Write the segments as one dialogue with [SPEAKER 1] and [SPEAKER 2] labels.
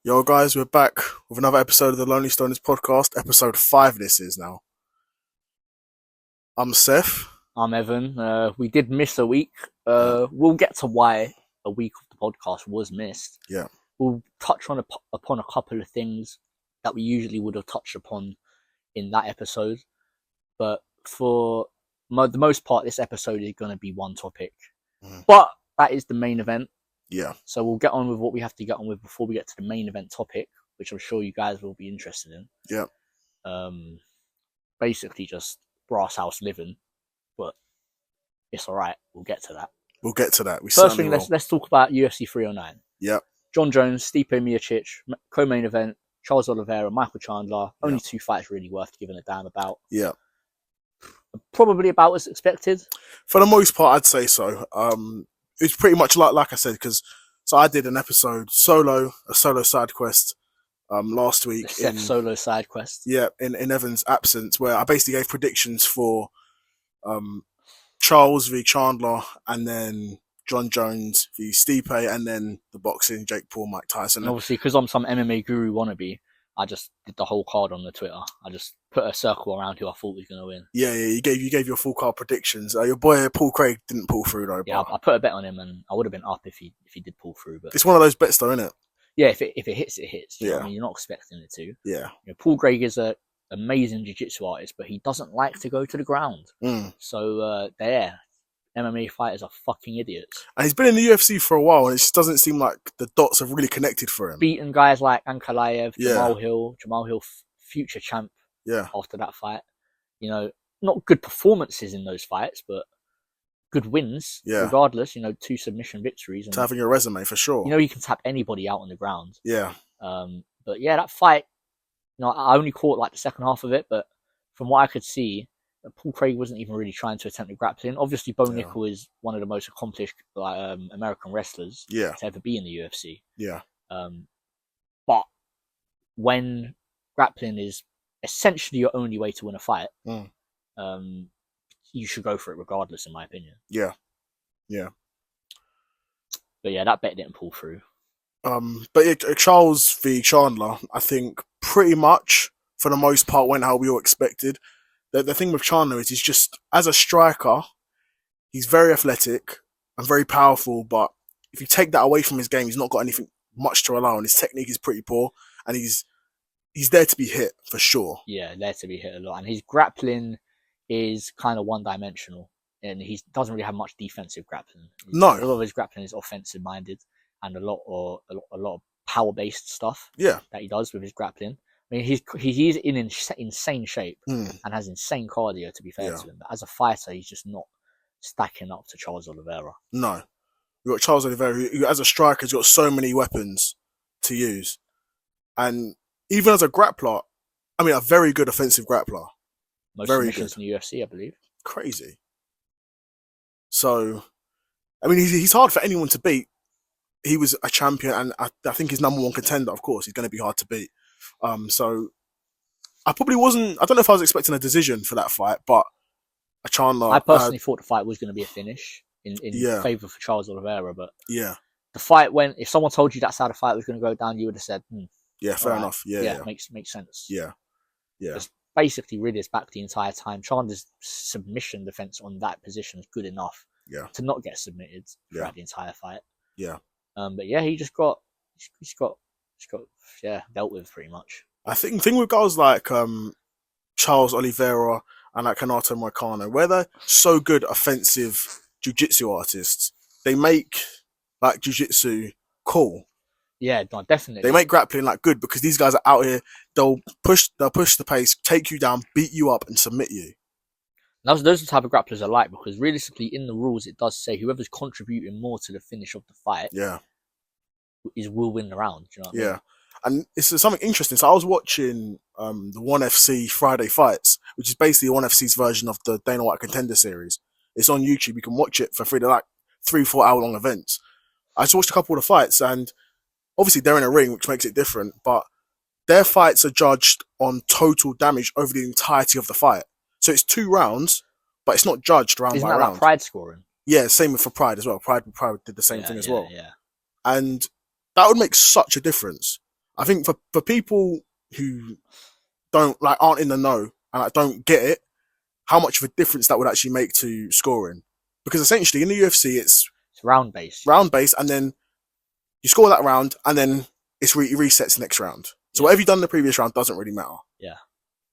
[SPEAKER 1] Yo, guys, we're back with another episode of the Lonely Stoners podcast. Episode 5, this is now. I'm Seth.
[SPEAKER 2] I'm Evan. We did miss a week.
[SPEAKER 1] Yeah.
[SPEAKER 2] We'll get to why a week of the podcast was missed.
[SPEAKER 1] Yeah.
[SPEAKER 2] We'll touch upon a couple of things that we usually would have touched upon in that episode. But for the most part, this episode is going to be one topic. But that is the main event.
[SPEAKER 1] Yeah.
[SPEAKER 2] So we'll get on with what we have to get on with before we get to the main event topic, which I'm sure you guys will be interested in.
[SPEAKER 1] Yeah.
[SPEAKER 2] Basically just brass house living, but it's all right. We'll get to that.
[SPEAKER 1] We'll get to that.
[SPEAKER 2] First thing, let's talk about UFC 309.
[SPEAKER 1] Yeah.
[SPEAKER 2] John Jones, Stipe Miocic, co-main event, Charles Oliveira, Michael Chandler. Only two fights really worth giving a damn about.
[SPEAKER 1] Yeah.
[SPEAKER 2] Probably about as expected.
[SPEAKER 1] For the most part, I'd say so. It's pretty much like I said, because I did an episode a solo side quest last week.
[SPEAKER 2] The Seth solo side quest.
[SPEAKER 1] Yeah, in Evan's absence, where I basically gave predictions for Charles v Chandler, and then John Jones v Stipe, and then the boxing, Jake Paul, Mike Tyson.
[SPEAKER 2] And obviously, because I'm some MMA guru wannabe, I just did the whole card on the Twitter. I just put a circle around who I thought was going to win.
[SPEAKER 1] Yeah, you gave your full card predictions. Your boy Paul Craig didn't pull through though.
[SPEAKER 2] Yeah, I put a bet on him, and I would have been up if he did pull through. But
[SPEAKER 1] it's one of those bets, though, isn't it?
[SPEAKER 2] Yeah, if it hits, it hits. You know
[SPEAKER 1] Yeah.
[SPEAKER 2] what I mean, you're not expecting it to.
[SPEAKER 1] Yeah.
[SPEAKER 2] Paul Craig is an amazing jiu-jitsu artist, but he doesn't like to go to the ground. So MMA fighters are fucking idiots.
[SPEAKER 1] And he's been in the UFC for a while, and it just doesn't seem like the dots have really connected for him.
[SPEAKER 2] Beaten guys like Ankalaev,
[SPEAKER 1] Yeah.
[SPEAKER 2] Jamal Hill, future champ.
[SPEAKER 1] Yeah.
[SPEAKER 2] After that fight, not good performances in those fights, but good wins.
[SPEAKER 1] Yeah.
[SPEAKER 2] Regardless, 2 submission victories. And,
[SPEAKER 1] To having a resume for sure.
[SPEAKER 2] you can tap anybody out on the ground.
[SPEAKER 1] Yeah.
[SPEAKER 2] But yeah, that fight, I only caught like the second half of it, but from what I could see, Paul Craig wasn't even really trying to attempt the grappling. Obviously, Bo Nickel is one of the most accomplished American wrestlers to ever be in the UFC.
[SPEAKER 1] Yeah.
[SPEAKER 2] But when grappling is essentially your only way to win a fight, you should go for it regardless, in my opinion.
[SPEAKER 1] Yeah. Yeah.
[SPEAKER 2] But yeah, that bet didn't pull through.
[SPEAKER 1] Charles v Chandler, I think pretty much for the most part went how we all expected. The thing with Chandler is he's just, as a striker, he's very athletic and very powerful, but if you take that away from his game, he's not got anything much to rely on. His technique is pretty poor, and he's there to be hit for sure.
[SPEAKER 2] Yeah, there to be hit a lot, and his grappling is kind of one-dimensional, and he doesn't really have much defensive grappling.
[SPEAKER 1] No,
[SPEAKER 2] a lot of his grappling is offensive-minded, and a lot of power-based stuff.
[SPEAKER 1] Yeah,
[SPEAKER 2] that he does with his grappling. I mean, he's in insane shape and has insane cardio, to be fair to him. But as a fighter, he's just not stacking up to Charles Oliveira.
[SPEAKER 1] No. You've got Charles Oliveira, who as a striker, has got so many weapons to use. And even as a grappler, I mean, a very good offensive grappler.
[SPEAKER 2] Most submissions in the UFC, I believe.
[SPEAKER 1] Crazy. So, I mean, he's hard for anyone to beat. He was a champion, and I think he's number one contender, of course. He's going to be hard to beat. So I probably wasn't. I don't know if I was expecting a decision for that fight, but a Chandler.
[SPEAKER 2] I personally thought the fight was going to be a finish in favour for Charles Oliveira, but
[SPEAKER 1] the
[SPEAKER 2] fight went. If someone told you that's how the fight was going to go down, you would have said,
[SPEAKER 1] "Yeah, fair enough. Yeah,
[SPEAKER 2] makes sense."
[SPEAKER 1] Yeah.
[SPEAKER 2] Just basically rid his back the entire time. Chandler's submission defense on that position is good enough to not get submitted throughout the entire fight.
[SPEAKER 1] Yeah.
[SPEAKER 2] But yeah, he just got dealt with pretty much.
[SPEAKER 1] I think the thing with guys like Charles Oliveira and like Kanato Moicano, where they're so good offensive jiu-jitsu artists, they make like jiu-jitsu cool.
[SPEAKER 2] Yeah, no, definitely.
[SPEAKER 1] They make grappling like good because these guys are out here. They'll push the pace, take you down, beat you up, and submit you.
[SPEAKER 2] Those are the type of grapplers I like, because realistically, in the rules, it does say whoever's contributing more to the finish of the fight, will win the round. Do you know what I mean?
[SPEAKER 1] And it's something interesting. So I was watching the ONE FC Friday fights, which is basically ONE FC's version of the Dana White Contender Series. It's on YouTube. You can watch it for free. They're like 3-4 hour long events. I just watched a couple of the fights, and obviously they're in a ring, which makes it different, but their fights are judged on total damage over the entirety of the fight. So it's 2 rounds, but it's not judged round by round.
[SPEAKER 2] Isn't that like Pride scoring?
[SPEAKER 1] Yeah, same for Pride as well. Pride did the same thing as well.
[SPEAKER 2] Yeah.
[SPEAKER 1] And that would make such a difference. I think for people who aren't in the know and don't get it, how much of a difference that would actually make to scoring. Because essentially in the UFC, it's
[SPEAKER 2] round based.
[SPEAKER 1] Round based, and then you score that round, and then it resets the next round. So whatever you've done in the previous round doesn't really matter.
[SPEAKER 2] Yeah.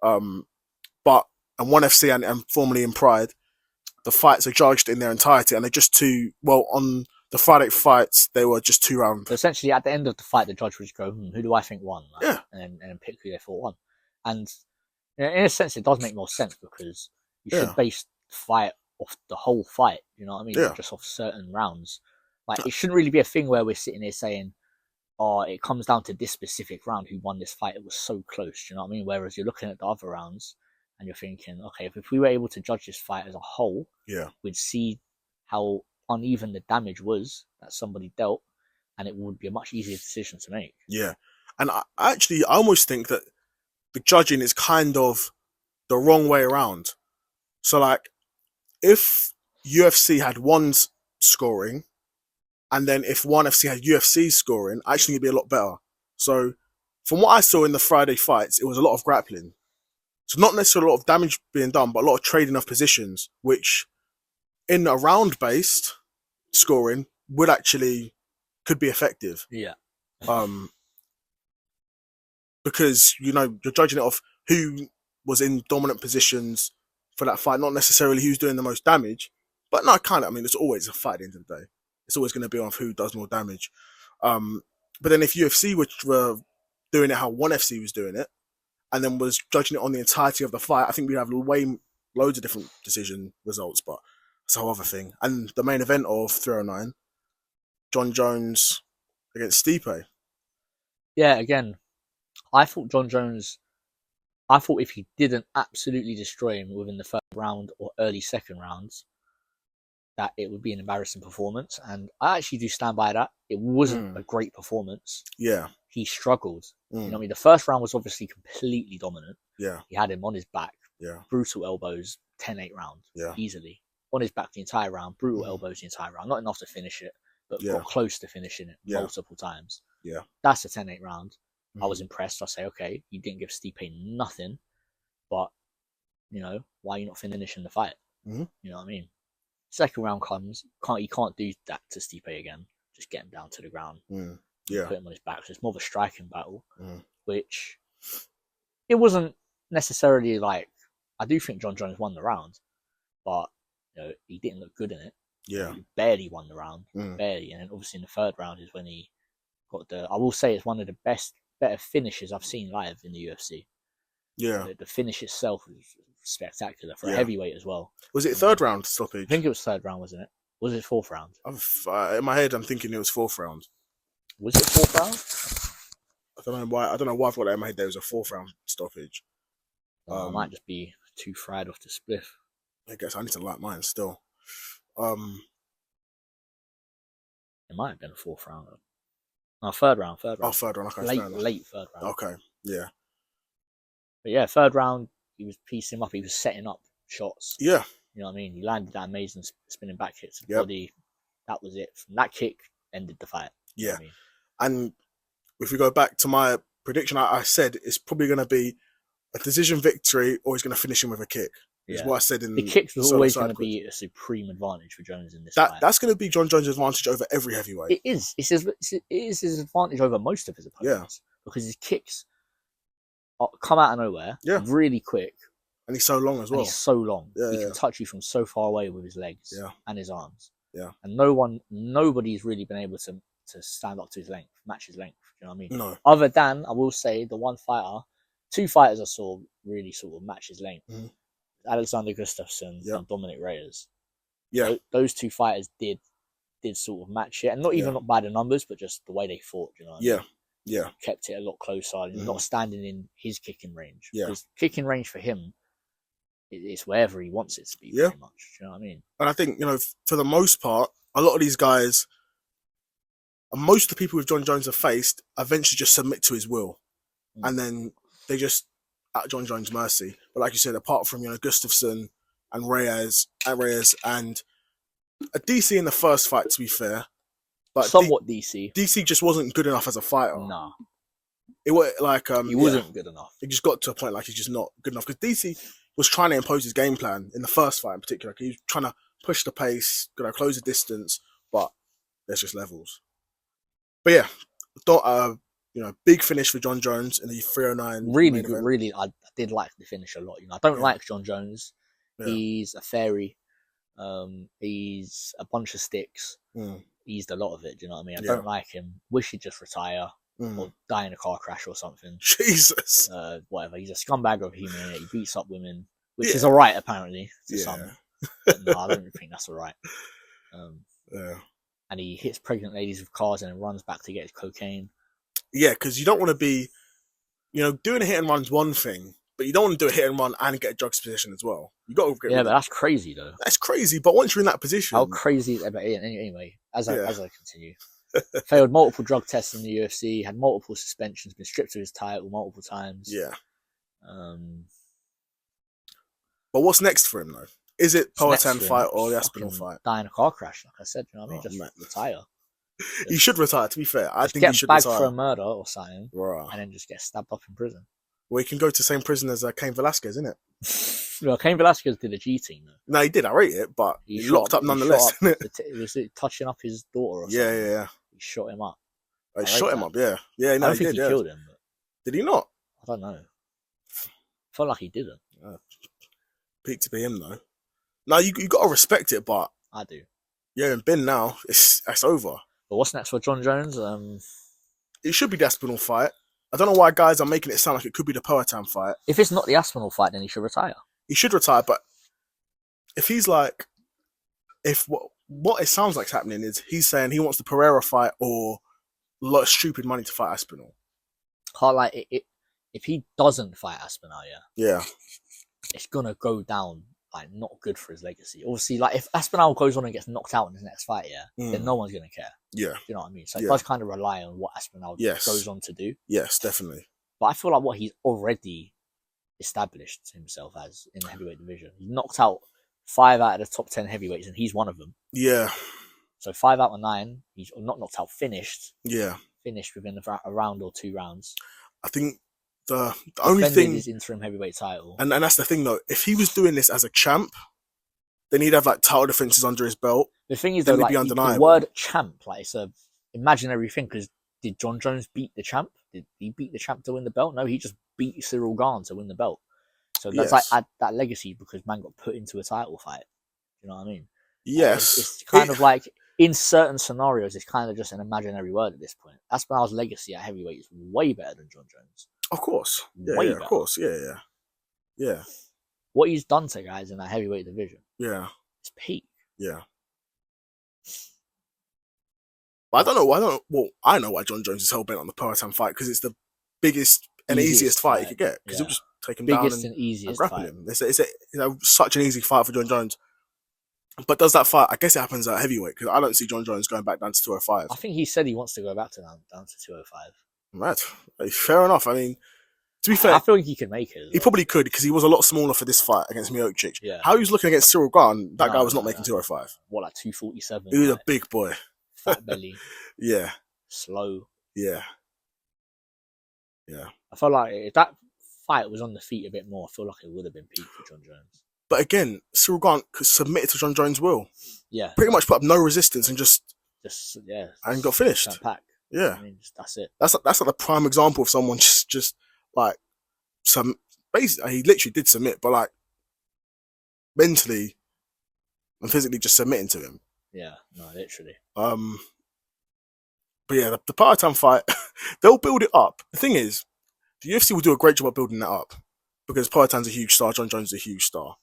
[SPEAKER 1] But in ONE FC and formerly in Pride, the fights are judged in their entirety, and they're just two. Well, on the Friday fights, they were just 2 rounds.
[SPEAKER 2] So essentially, at the end of the fight, the judge would just go, who do I think won? Like,
[SPEAKER 1] yeah.
[SPEAKER 2] And then pick who they thought won. And in a sense, it does make more sense because you should base the fight off the whole fight. You know what I mean? Not just off certain rounds. Like, it shouldn't really be a thing where we're sitting here saying, oh, it comes down to this specific round who won this fight. It was so close. You know what I mean? Whereas you're looking at the other rounds and you're thinking, okay, if we were able to judge this fight as a whole, we'd see how uneven the damage was that somebody dealt, and it would be a much easier decision to make.
[SPEAKER 1] Yeah. And I almost think that the judging is kind of the wrong way around. So, like, if UFC had one's scoring, and then if ONE FC had UFC scoring, I actually think it'd be a lot better. So, from what I saw in the Friday fights, it was a lot of grappling. So not necessarily a lot of damage being done, but a lot of trading of positions, which in a round-based scoring could be effective.
[SPEAKER 2] Yeah.
[SPEAKER 1] Because, you're judging it off who was in dominant positions for that fight, not necessarily who's doing the most damage. But no, it's always a fight at the end of the day. It's always going to be on who does more damage. But then if UFC were doing it how ONE FC was doing it, and then was judging it on the entirety of the fight, I think we'd have loads of different decision results, but that's a whole other thing. And the main event of 309, Jon Jones against Stipe.
[SPEAKER 2] Yeah, again, I thought if he didn't absolutely destroy him within the first round or early second rounds, that it would be an embarrassing performance. And I actually do stand by that. It wasn't a great performance.
[SPEAKER 1] Yeah.
[SPEAKER 2] He struggled. You know what I mean? The first round was obviously completely dominant.
[SPEAKER 1] Yeah.
[SPEAKER 2] He had him on his back.
[SPEAKER 1] Yeah.
[SPEAKER 2] Brutal elbows, 10-8 round.
[SPEAKER 1] Yeah.
[SPEAKER 2] Easily. On his back the entire round. Brutal elbows the entire round. Not enough to finish it, but got close to finishing it multiple times.
[SPEAKER 1] Yeah.
[SPEAKER 2] That's a 10-8 round. I was impressed. I say, okay, you didn't give Stipe nothing, but, why are you not finishing the fight? You know what I mean? Second round comes, you can't do that to Stipe again. Just get him down to the ground. Put him on his back. So it's more of a striking battle, which it wasn't necessarily like, I do think Jon Jones won the round, but he didn't look good in it.
[SPEAKER 1] Yeah.
[SPEAKER 2] He barely won the round. Barely. And then obviously in the third round is when he got I will say it's one of the better finishes I've seen live in the UFC.
[SPEAKER 1] Yeah.
[SPEAKER 2] The finish itself was spectacular for a heavyweight as well.
[SPEAKER 1] Was it third round stoppage?
[SPEAKER 2] I think it was third round, wasn't it? Was it fourth round?
[SPEAKER 1] In my head, I'm thinking it was fourth round.
[SPEAKER 2] Was it fourth round?
[SPEAKER 1] I don't know why I've got that in my head. There was a fourth round stoppage.
[SPEAKER 2] I might just be too fried off the spliff.
[SPEAKER 1] I guess I need to light mine still.
[SPEAKER 2] It might have been a fourth round. No, third round.
[SPEAKER 1] Oh, third round. Okay,
[SPEAKER 2] late third round.
[SPEAKER 1] Okay, yeah.
[SPEAKER 2] But yeah, third round, he was piecing him up. He was setting up shots.
[SPEAKER 1] Yeah.
[SPEAKER 2] You know what I mean? He landed that amazing spinning back kick to the body. That was it. From that kick, ended the fight.
[SPEAKER 1] Yeah.
[SPEAKER 2] You know what I mean?
[SPEAKER 1] And if we go back to my prediction, I said it's probably going to be a decision victory or he's going to finish him with a kick. Is what I said in
[SPEAKER 2] the kicks was always going to be a supreme advantage for Jones in this fight.
[SPEAKER 1] That's going to be Jon Jones' advantage over every heavyweight.
[SPEAKER 2] It is. It is his advantage over most of his opponents. Because his kicks come out of nowhere really quick.
[SPEAKER 1] And he's so long as well.
[SPEAKER 2] And he's so long.
[SPEAKER 1] Yeah,
[SPEAKER 2] he can touch you from so far away with his legs and his arms.
[SPEAKER 1] Yeah.
[SPEAKER 2] And nobody's really been able to stand up to his length, match his length. You know what I mean?
[SPEAKER 1] No.
[SPEAKER 2] Other than, I will say, two fighters I saw really sort of match his length.
[SPEAKER 1] Mm-hmm.
[SPEAKER 2] Alexander Gustafsson and Dominic Reyes.
[SPEAKER 1] Yeah.
[SPEAKER 2] Those two fighters did sort of match it. And not even by the numbers, but just the way they fought. You know what I mean?
[SPEAKER 1] Yeah.
[SPEAKER 2] Kept it a lot closer, not standing in his kicking range.
[SPEAKER 1] Yeah.
[SPEAKER 2] Because kicking range for him, it's wherever he wants it to be, pretty much. You know what I mean?
[SPEAKER 1] And I think, for the most part, a lot of these guys, and most of the people with Jon Jones have faced, eventually just submit to his will. And then they just, at Jon Jones' mercy. But like you said, apart from, Gustafsson and Reyes and a DC in the first fight, to be fair. But
[SPEAKER 2] somewhat DC.
[SPEAKER 1] DC just wasn't good enough as a fighter.
[SPEAKER 2] No.
[SPEAKER 1] It was like
[SPEAKER 2] he wasn't good enough.
[SPEAKER 1] It just got to a point like he's just not good enough because DC was trying to impose his game plan in the first fight in particular. He was trying to push the pace, close the distance, but there's just levels. But yeah, big finish for John Jones in the 309.
[SPEAKER 2] Really good. Really, I did like the finish a lot. I don't like John Jones.
[SPEAKER 1] Yeah.
[SPEAKER 2] He's a fairy. He's a bunch of sticks. He's a lot of it. Do you know what I mean? I don't like him. Wish he'd just retire or die in a car crash or something.
[SPEAKER 1] Jesus.
[SPEAKER 2] Whatever. He's a scumbag of human. He beats up women, which is alright apparently to some. But no, I don't think that's alright. And he hits pregnant ladies with cars and then runs back to get his cocaine.
[SPEAKER 1] Yeah, because you don't want to be, doing a hit and run's one thing, but you don't want to do a hit and run and get a drugs position as well. You got to get.
[SPEAKER 2] Yeah, but that's crazy though.
[SPEAKER 1] That's crazy. But once you're in that position,
[SPEAKER 2] how crazy is it? Anyway, as I continue, failed multiple drug tests in the UFC, had multiple suspensions, been stripped of his title multiple times.
[SPEAKER 1] Yeah. But what's next for him though? Is it Poatan fight or the Aspinall fight?
[SPEAKER 2] Die in a car crash, like I said. You know what I mean? Just retire.
[SPEAKER 1] He should retire. To be fair, I think he should
[SPEAKER 2] retire. Get bagged
[SPEAKER 1] retire
[SPEAKER 2] for a murder or something, and then just get stabbed up in prison.
[SPEAKER 1] Well, he can go to the same prison as Cain Velasquez, isn't it?
[SPEAKER 2] Well, Cain Velasquez did a G team though.
[SPEAKER 1] No, he did. I rate it, but he locked up nonetheless.
[SPEAKER 2] Was it touching up his daughter or something?
[SPEAKER 1] Yeah.
[SPEAKER 2] He shot him up.
[SPEAKER 1] He shot him up. Yeah. No,
[SPEAKER 2] I don't think he killed him. But
[SPEAKER 1] did he not?
[SPEAKER 2] I don't know. I felt like he didn't.
[SPEAKER 1] Peak to be him though. No, you got to respect it, but
[SPEAKER 2] I do.
[SPEAKER 1] Yeah, and Ben now it's over.
[SPEAKER 2] But what's next for John Jones?
[SPEAKER 1] It should be the Aspinall fight. I don't know why guys are making it sound like it could be the Poatan fight.
[SPEAKER 2] If it's not the Aspinall fight, then he should retire.
[SPEAKER 1] He should retire, but if he's like, what it sounds like happening is he's saying he wants the Pereira fight or a lot of stupid money to fight Aspinall.
[SPEAKER 2] If he doesn't fight Aspinall,
[SPEAKER 1] yeah,
[SPEAKER 2] it's gonna go down like not good for his legacy. Obviously, like if Aspinall goes on and gets knocked out in his next fight, then no one's gonna care.
[SPEAKER 1] Yeah,
[SPEAKER 2] you know what I mean. So it does kind of rely on what Aspinall goes on to do.
[SPEAKER 1] Yes, definitely.
[SPEAKER 2] But I feel like what he's already established himself as in the heavyweight division, he knocked out 5 out of the top 10 heavyweights, and he's one of them.
[SPEAKER 1] Yeah.
[SPEAKER 2] So 5 out of 9, he's not knocked out, finished.
[SPEAKER 1] Yeah.
[SPEAKER 2] Finished within a round or 2 rounds.
[SPEAKER 1] I think the only thing
[SPEAKER 2] his interim heavyweight title,
[SPEAKER 1] and that's the thing though. If he was doing this as a champ, then he'd have like title defenses under his belt.
[SPEAKER 2] The thing is though, like the word champ, like it's a imaginary thing. Because did John Jones beat the champ? Did he beat the champ to win the belt? No, he just beat Cyril Gane to win the belt. So that's like that legacy because man got put into a title fight. You know what I mean?
[SPEAKER 1] Yes.
[SPEAKER 2] It's kind of like in certain scenarios, it's kind of just an imaginary word at this point. Aspinall's legacy at heavyweight is way better than John Jones.
[SPEAKER 1] Of course. Yeah, of course. Yeah.
[SPEAKER 2] What he's done to guys in that heavyweight division.
[SPEAKER 1] Yeah.
[SPEAKER 2] It's peak.
[SPEAKER 1] Yeah. But I know why John Jones is hell-bent on the Poatan fight because it's the biggest and easiest fight he could get. Because he'll just take him down and
[SPEAKER 2] easiest
[SPEAKER 1] grapple him. It's such an easy fight for John Jones. But does that fight, I guess it happens at heavyweight because I don't see John Jones going back down to 205.
[SPEAKER 2] I think he said he wants to go back to down to 205.
[SPEAKER 1] Right. Fair enough. I mean, to be fair,
[SPEAKER 2] I feel like he could make it.
[SPEAKER 1] He probably could because he was a lot smaller for this fight against Miocic.
[SPEAKER 2] Yeah.
[SPEAKER 1] How he was looking against Cyril Gane, that guy was not making 205.
[SPEAKER 2] What, like 247?
[SPEAKER 1] He was a big boy.
[SPEAKER 2] Fat belly.
[SPEAKER 1] Yeah.
[SPEAKER 2] Slow.
[SPEAKER 1] Yeah.
[SPEAKER 2] I felt like if that fight was on the feet a bit more, I feel like it would have been peak for John Jones.
[SPEAKER 1] But again, Cyril Gane submitted to John Jones' will.
[SPEAKER 2] Yeah.
[SPEAKER 1] Pretty much put up no resistance and just and got finished.
[SPEAKER 2] Pack.
[SPEAKER 1] Yeah.
[SPEAKER 2] I mean, that's it.
[SPEAKER 1] That's like the prime example of someone just like basically he literally did submit, but like mentally and physically just submitting to him.
[SPEAKER 2] Yeah, no, literally.
[SPEAKER 1] But yeah, the Poatan fight, they'll build it up. The thing is, the UFC will do a great job of building that up because Poatan's a huge star, John Jones is a huge star.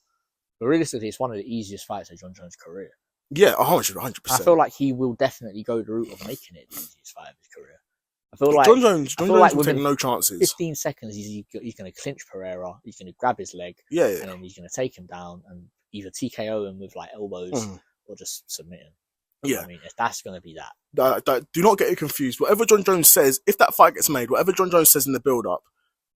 [SPEAKER 2] But realistically, it's one of the easiest fights of John Jones' career.
[SPEAKER 1] Yeah, 100%.
[SPEAKER 2] I feel like he will definitely go the route of making it the easiest fight of his career. I feel like
[SPEAKER 1] John Jones will take no chances.
[SPEAKER 2] 15 seconds, he's going to clinch Pereira, he's going to grab his leg,
[SPEAKER 1] and
[SPEAKER 2] then he's going to take him down and either TKO him with like elbows or just submit him.
[SPEAKER 1] Yeah.
[SPEAKER 2] I mean, if that's going to be that.
[SPEAKER 1] Do not get it confused. Whatever John Jones says, if that fight gets made, whatever John Jones says in the build-up,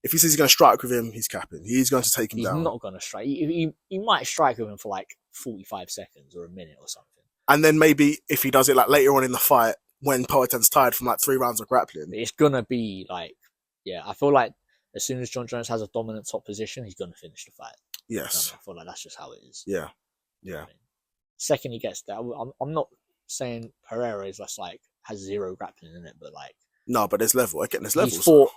[SPEAKER 1] if he says he's going to strike with him, he's capping. He's going to take him down.
[SPEAKER 2] He's not going to strike. He might strike with him for like 45 seconds or a minute or something.
[SPEAKER 1] And then maybe if he does it like later on in the fight, when Poatan's tired from like 3 rounds of grappling.
[SPEAKER 2] It's going to be like yeah, I feel like as soon as John Jones has a dominant top position, he's going to finish the fight.
[SPEAKER 1] Yes.
[SPEAKER 2] I feel like that's just how it is.
[SPEAKER 1] Yeah.
[SPEAKER 2] You know
[SPEAKER 1] Yeah.
[SPEAKER 2] what I mean? Second he gets there, I'm not saying Pereira is just like has zero grappling in it, but like
[SPEAKER 1] No, but there's level. Again, there's levels.
[SPEAKER 2] He's fought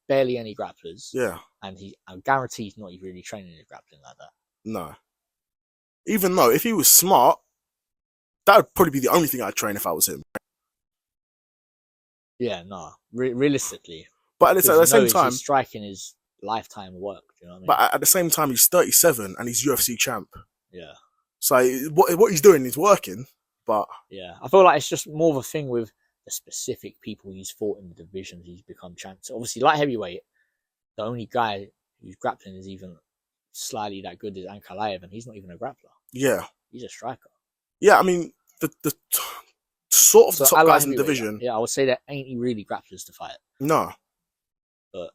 [SPEAKER 2] barely any grapplers.
[SPEAKER 1] Yeah.
[SPEAKER 2] And I guarantee he's not really training his grappling like that.
[SPEAKER 1] No. Even though if he was smart, that would probably be the only thing I'd train if I was him.
[SPEAKER 2] Yeah, no. Realistically.
[SPEAKER 1] But at the same time,
[SPEAKER 2] his striking is lifetime work. Do you know what I mean?
[SPEAKER 1] But at the same time, he's 37 and he's UFC champ.
[SPEAKER 2] Yeah.
[SPEAKER 1] So what he's doing is working. But
[SPEAKER 2] yeah, I feel like it's just more of a thing with the specific people he's fought in the divisions he's become champ. So obviously, light heavyweight, the only guy who's grappling is even slightly that good is Ankalaev, and he's not even a grappler.
[SPEAKER 1] Yeah,
[SPEAKER 2] he's a striker.
[SPEAKER 1] Yeah, I mean the sort of top guys in the division.
[SPEAKER 2] Yeah, I would say there ain't really grapplers to fight.
[SPEAKER 1] No,
[SPEAKER 2] but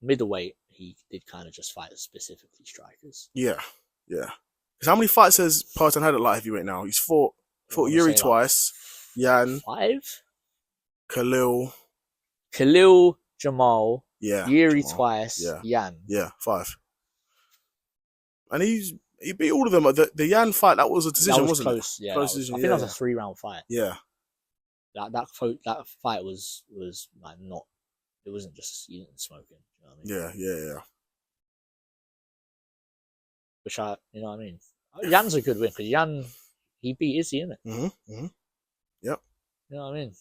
[SPEAKER 2] middleweight he did kind of just fight specifically strikers.
[SPEAKER 1] Yeah. Because how many fights has Parton had at light heavyweight now? He's fought Yuri twice, Yan,
[SPEAKER 2] 5,
[SPEAKER 1] Khalil,
[SPEAKER 2] Jamal, Yuri twice, Yan.
[SPEAKER 1] Yeah, 5. And he beat all of them. The Yan fight, that was a decision, wasn't
[SPEAKER 2] close,
[SPEAKER 1] it?
[SPEAKER 2] Yeah,
[SPEAKER 1] close decision.
[SPEAKER 2] I think that was a 3-round fight.
[SPEAKER 1] Yeah.
[SPEAKER 2] That fight was like not. It wasn't just eating and smoking. You know what I mean?
[SPEAKER 1] Yeah.
[SPEAKER 2] Which you know what I mean? Yan's a good win because Yan, he beat Izzy, innit?
[SPEAKER 1] Mm-hmm. Yep.
[SPEAKER 2] You know what I mean?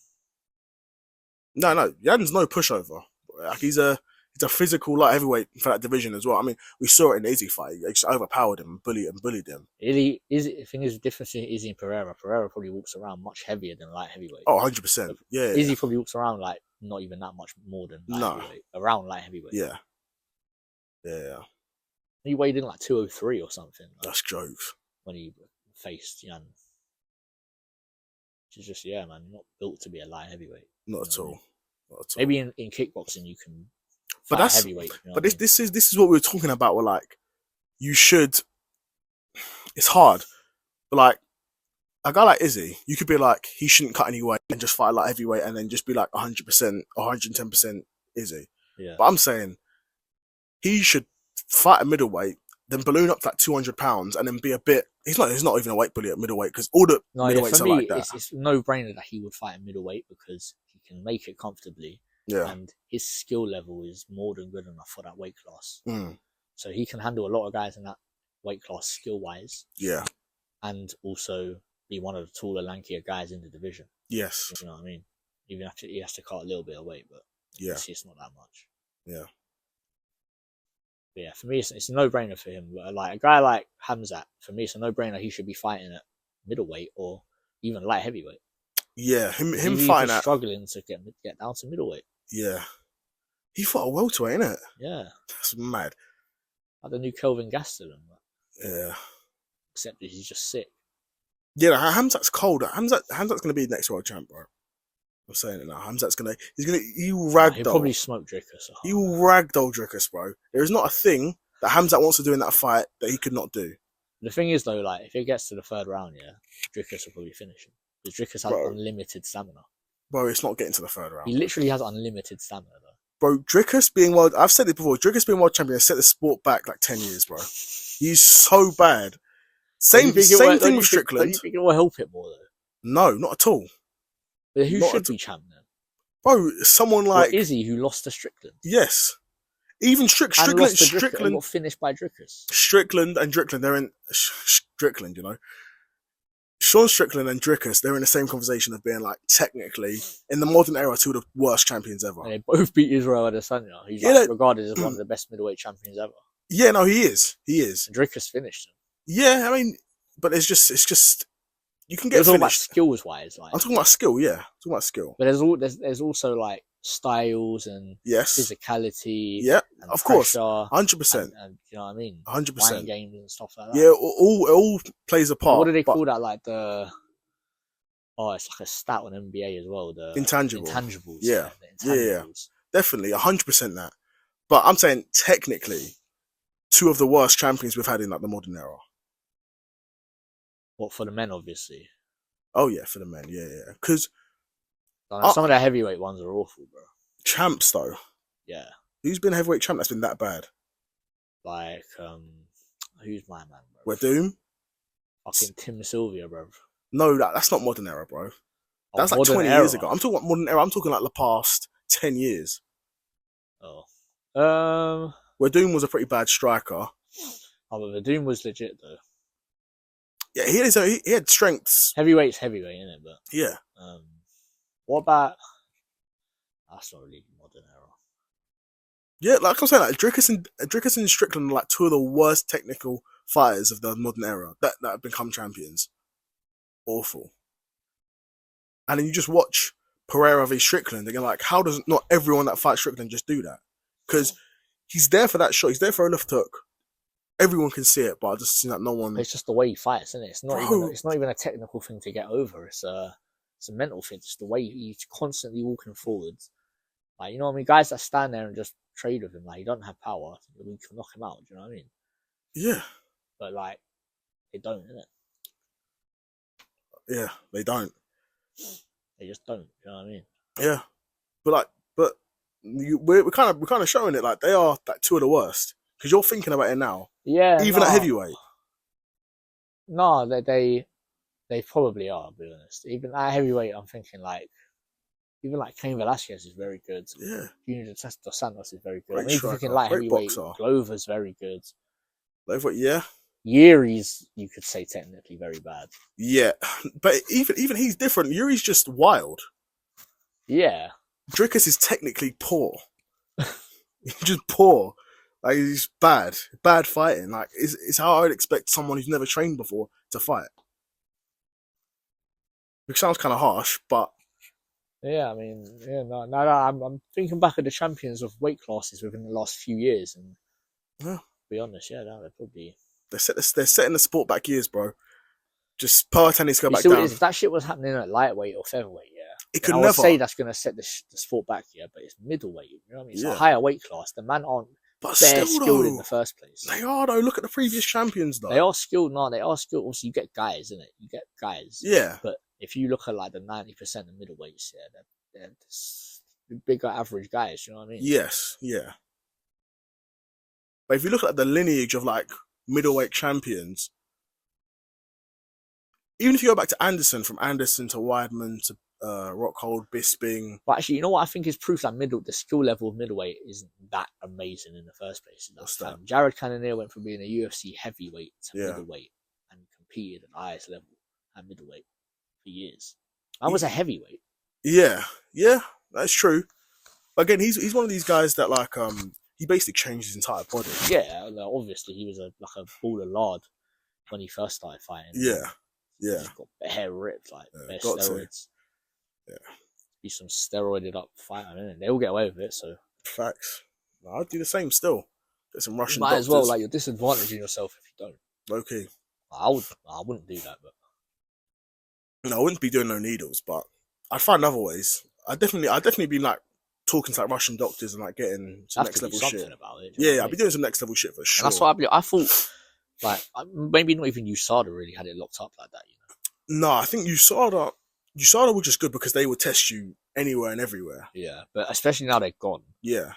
[SPEAKER 1] No, Yan's no pushover. Like he's a physical light heavyweight for that division as well. I mean, we saw it in the Izzy fight. He just overpowered him and bullied him.
[SPEAKER 2] The thing is, the difference between Izzy and Pereira probably walks around much heavier than light heavyweight.
[SPEAKER 1] Oh, 100%. Yeah.
[SPEAKER 2] Izzy probably walks around like not even that much more than light heavyweight. Around light heavyweight.
[SPEAKER 1] Yeah.
[SPEAKER 2] He weighed in like 203 or something. Like,
[SPEAKER 1] that's jokes.
[SPEAKER 2] When he faced Yan. Which is just, man, you're not built to be a light heavyweight.
[SPEAKER 1] Not at all.
[SPEAKER 2] Maybe in kickboxing you can
[SPEAKER 1] fight heavyweight. You know but this is what we were talking about. We're like, you should. It's hard, but like a guy like Izzy, you could be like, he shouldn't cut any weight and just fight light heavyweight and then just be like 100%, 110% Izzy.
[SPEAKER 2] Yeah.
[SPEAKER 1] But I'm saying he should fight a middleweight, then balloon up to like 200 pounds, and then be a bit. He's not even a weight bully at middleweight because all the middleweights are like that.
[SPEAKER 2] It's no brainer that he would fight a middleweight because he can make it comfortably.
[SPEAKER 1] Yeah.
[SPEAKER 2] And his skill level is more than good enough for that weight class.
[SPEAKER 1] Mm.
[SPEAKER 2] So he can handle a lot of guys in that weight class skill wise.
[SPEAKER 1] Yeah.
[SPEAKER 2] And also be one of the taller, lankier guys in the division.
[SPEAKER 1] Yes.
[SPEAKER 2] You know what I mean? Even after he has to cut a little bit of weight, but it's not that much.
[SPEAKER 1] Yeah.
[SPEAKER 2] But yeah, for me, it's a no-brainer for him. But like a guy like Hamzat, for me, it's a no-brainer. He should be fighting at middleweight or even light heavyweight.
[SPEAKER 1] Yeah, him fighting at
[SPEAKER 2] struggling to get down to middleweight.
[SPEAKER 1] Yeah, he fought a welterweight, innit?
[SPEAKER 2] Yeah,
[SPEAKER 1] that's mad.
[SPEAKER 2] Like the new Kelvin Gastelum.
[SPEAKER 1] Yeah,
[SPEAKER 2] except that he's just sick.
[SPEAKER 1] Yeah, Hamzat's cold. Hamzat's gonna be next world champ, bro. I'm saying it now. He will ragdoll.
[SPEAKER 2] He'll probably smoke Dricus.
[SPEAKER 1] He will ragdoll Dricus, bro. There is not a thing that Hamzat wants to do in that fight that he could not do.
[SPEAKER 2] The thing is, though, like if it gets to the 3rd round, Dricus will probably finish him because Dricus has unlimited stamina.
[SPEAKER 1] Bro, it's not getting to the 3rd round.
[SPEAKER 2] He literally has unlimited stamina, though.
[SPEAKER 1] Bro, Dricus being world, I've said it before. Dricus being world champion has set the sport back like 10 years, bro. He's so bad. Same thing with Strickland.
[SPEAKER 2] Don't you think it will help it more, though?
[SPEAKER 1] No, not at all.
[SPEAKER 2] But who should be champ then?
[SPEAKER 1] Bro, someone like
[SPEAKER 2] Izzy who lost to Strickland.
[SPEAKER 1] Yes, even Strickland
[SPEAKER 2] got finished by Dricus.
[SPEAKER 1] Strickland and Strickland, they're in Strickland. You know, Sean Strickland and Dricus, they're in the same conversation of being like technically in the modern era 2 of the worst champions ever.
[SPEAKER 2] And they both beat Israel Adesanya. He's regarded as one of the best middleweight champions ever.
[SPEAKER 1] Yeah, no, he is. And
[SPEAKER 2] Dricus finished him.
[SPEAKER 1] Yeah, I mean, but it's just. You can get
[SPEAKER 2] it's all about skills wise. Like,
[SPEAKER 1] I'm talking about skill, I'm talking about skill.
[SPEAKER 2] But there's also like styles and physicality.
[SPEAKER 1] Yeah,
[SPEAKER 2] and
[SPEAKER 1] of course,
[SPEAKER 2] 100%. And you know what I mean?
[SPEAKER 1] 100%.
[SPEAKER 2] Mind games and stuff like that.
[SPEAKER 1] Yeah, all plays a part.
[SPEAKER 2] What do they call that? Like the it's like a stat on NBA as well. The intangibles.
[SPEAKER 1] Yeah, definitely 100% that. But I'm saying technically, 2 of the worst champions we've had in like the modern era.
[SPEAKER 2] What, for the men, obviously?
[SPEAKER 1] Oh, yeah, for the men, yeah. Because
[SPEAKER 2] some of the heavyweight ones are awful, bro.
[SPEAKER 1] Champs, though.
[SPEAKER 2] Yeah.
[SPEAKER 1] Who's been heavyweight champ that's been that bad?
[SPEAKER 2] Like, who's my man, bro?
[SPEAKER 1] We're Doom?
[SPEAKER 2] Fucking Tim Sylvia, bro.
[SPEAKER 1] No, that's not modern era, bro.
[SPEAKER 2] Oh,
[SPEAKER 1] That's like
[SPEAKER 2] modern
[SPEAKER 1] 20
[SPEAKER 2] era.
[SPEAKER 1] years ago. I'm talking about modern era. I'm talking like the past 10 years.
[SPEAKER 2] Oh.
[SPEAKER 1] Where Doom was a pretty bad striker.
[SPEAKER 2] Oh, but the Doom was legit, though.
[SPEAKER 1] Yeah, he had strengths.
[SPEAKER 2] Heavyweight's heavyweight, isn't it? But
[SPEAKER 1] yeah.
[SPEAKER 2] What about? That's not really modern era.
[SPEAKER 1] Yeah, like I'm saying, like Drickus and Strickland are like two of the worst technical fighters of the modern era that have become champions. Awful. And then you just watch Pereira v Strickland again. Like, how does not everyone that fights Strickland just do that? Because he's there for that shot. He's there for a left hook. Everyone can see it, but I just see that no one.
[SPEAKER 2] It's just the way he fights, isn't it? It's not even a technical thing to get over. It's a mental thing. It's the way he's constantly walking forwards. Like, you know what I mean? Guys that stand there and just trade with him, like, he doesn't have power. We can knock him out. Do you know what I mean?
[SPEAKER 1] Yeah.
[SPEAKER 2] But like, they don't, innit?
[SPEAKER 1] Yeah, they don't.
[SPEAKER 2] They just don't. You know what I mean?
[SPEAKER 1] Yeah, but we're kind of showing it like they are like two of the worst because you're thinking about it now.
[SPEAKER 2] Yeah,
[SPEAKER 1] even at heavyweight.
[SPEAKER 2] No, they probably are. To be honest, even at heavyweight, I'm thinking like, even like Cain Velasquez is very good.
[SPEAKER 1] Yeah,
[SPEAKER 2] Junior Dos Santos is very good.
[SPEAKER 1] Great
[SPEAKER 2] Even
[SPEAKER 1] striker,
[SPEAKER 2] thinking like
[SPEAKER 1] great
[SPEAKER 2] heavyweight,
[SPEAKER 1] boxer.
[SPEAKER 2] Glover's very good.
[SPEAKER 1] Glover, yeah.
[SPEAKER 2] Yuri's, you could say, technically very bad.
[SPEAKER 1] Yeah, but even he's different. Yuri's just wild.
[SPEAKER 2] Yeah.
[SPEAKER 1] Drickus is technically poor. He's just poor. Like, he's bad fighting. Like, it's how I would expect someone who's never trained before to fight. Which sounds kind of harsh, but
[SPEAKER 2] Yeah, I mean, yeah, no. I'm thinking back at the champions of weight classes within the last few years, and
[SPEAKER 1] yeah,
[SPEAKER 2] to be honest, yeah, no, they're probably
[SPEAKER 1] they're setting the sport back years, bro. Just power tennis go back
[SPEAKER 2] down.
[SPEAKER 1] down.
[SPEAKER 2] If that shit was happening at lightweight or featherweight, yeah,
[SPEAKER 1] it could
[SPEAKER 2] I
[SPEAKER 1] never
[SPEAKER 2] would say that's going to set the sport back, yeah, but it's middleweight. You know what I mean? It's a higher weight class. The man aren't bare skilled in the first place.
[SPEAKER 1] They are though. Look at the previous champions though.
[SPEAKER 2] They are skilled. No, they are skilled. Also, you get guys, innit? You get guys.
[SPEAKER 1] Yeah.
[SPEAKER 2] But if you look at like the 90% of middleweights, yeah, they're bigger average guys. You know what I mean?
[SPEAKER 1] Yes. Yeah. But if you look at the lineage of like middleweight champions, even if you go back to Anderson, from Anderson to Weidman to Rockhold, Bisping.
[SPEAKER 2] But actually, you know what I think is proof that the skill level of middleweight isn't that amazing in the first place. Jared Cannonier went from being a UFC heavyweight to middleweight and competed at the highest level at middleweight for years. I was a heavyweight.
[SPEAKER 1] Yeah, that's true. But again, he's one of these guys that like he basically changed his entire body.
[SPEAKER 2] Yeah, obviously he was a ball of lard when he first started fighting.
[SPEAKER 1] Yeah.
[SPEAKER 2] He's got bare ripped, like bare steroids.
[SPEAKER 1] Yeah.
[SPEAKER 2] Be some steroided up fighter, innit? They all get away with it, so.
[SPEAKER 1] Facts. I'd do the same still. Get some Russian
[SPEAKER 2] doctors. As well, like, you're disadvantaging yourself if you don't.
[SPEAKER 1] Okay.
[SPEAKER 2] I wouldn't do that, but.
[SPEAKER 1] No, I wouldn't be doing no needles, but I'd find other ways. I'd definitely be like talking to like Russian doctors and like getting some next level shit.
[SPEAKER 2] About it,
[SPEAKER 1] yeah, I'd be doing some next level shit for sure.
[SPEAKER 2] And that's what I thought, like, maybe not even USADA really had it locked up like that, you know?
[SPEAKER 1] No, I think USADA was just good because they would test you anywhere and everywhere.
[SPEAKER 2] Yeah, but especially now they're gone.
[SPEAKER 1] Yeah.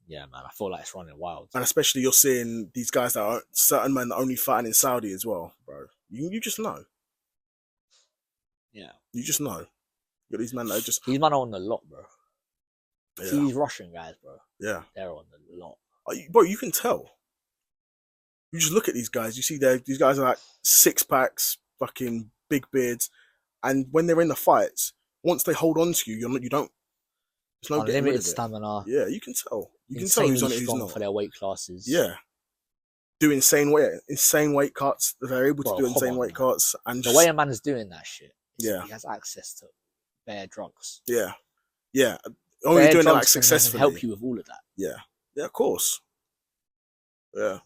[SPEAKER 2] Yeah, man, I feel like it's running wild.
[SPEAKER 1] And especially you're seeing these guys that are certain men that only fighting in Saudi as well, bro. You just know.
[SPEAKER 2] Yeah.
[SPEAKER 1] You just know. You got these men that are just...
[SPEAKER 2] These men are on the lot, bro.
[SPEAKER 1] Yeah.
[SPEAKER 2] See these Russian guys, bro.
[SPEAKER 1] Yeah.
[SPEAKER 2] They're on the lot.
[SPEAKER 1] Bro, you can tell. You just look at these guys. You see these guys are like 6-packs, fucking big beards. And when they're in the fights, once they hold on to you, you don't... There's no getting rid of it.
[SPEAKER 2] Stamina.
[SPEAKER 1] Yeah, you can tell. You can tell who's on it, who's not.
[SPEAKER 2] For their weight classes.
[SPEAKER 1] Yeah. Do insane weight cuts. They're able to do insane weight cuts. And
[SPEAKER 2] the way a man is doing that shit, he has access to bare drugs.
[SPEAKER 1] Yeah. Yeah. Only doing it like successfully.
[SPEAKER 2] Help you with all of that.
[SPEAKER 1] Yeah. Yeah, of course. Yeah.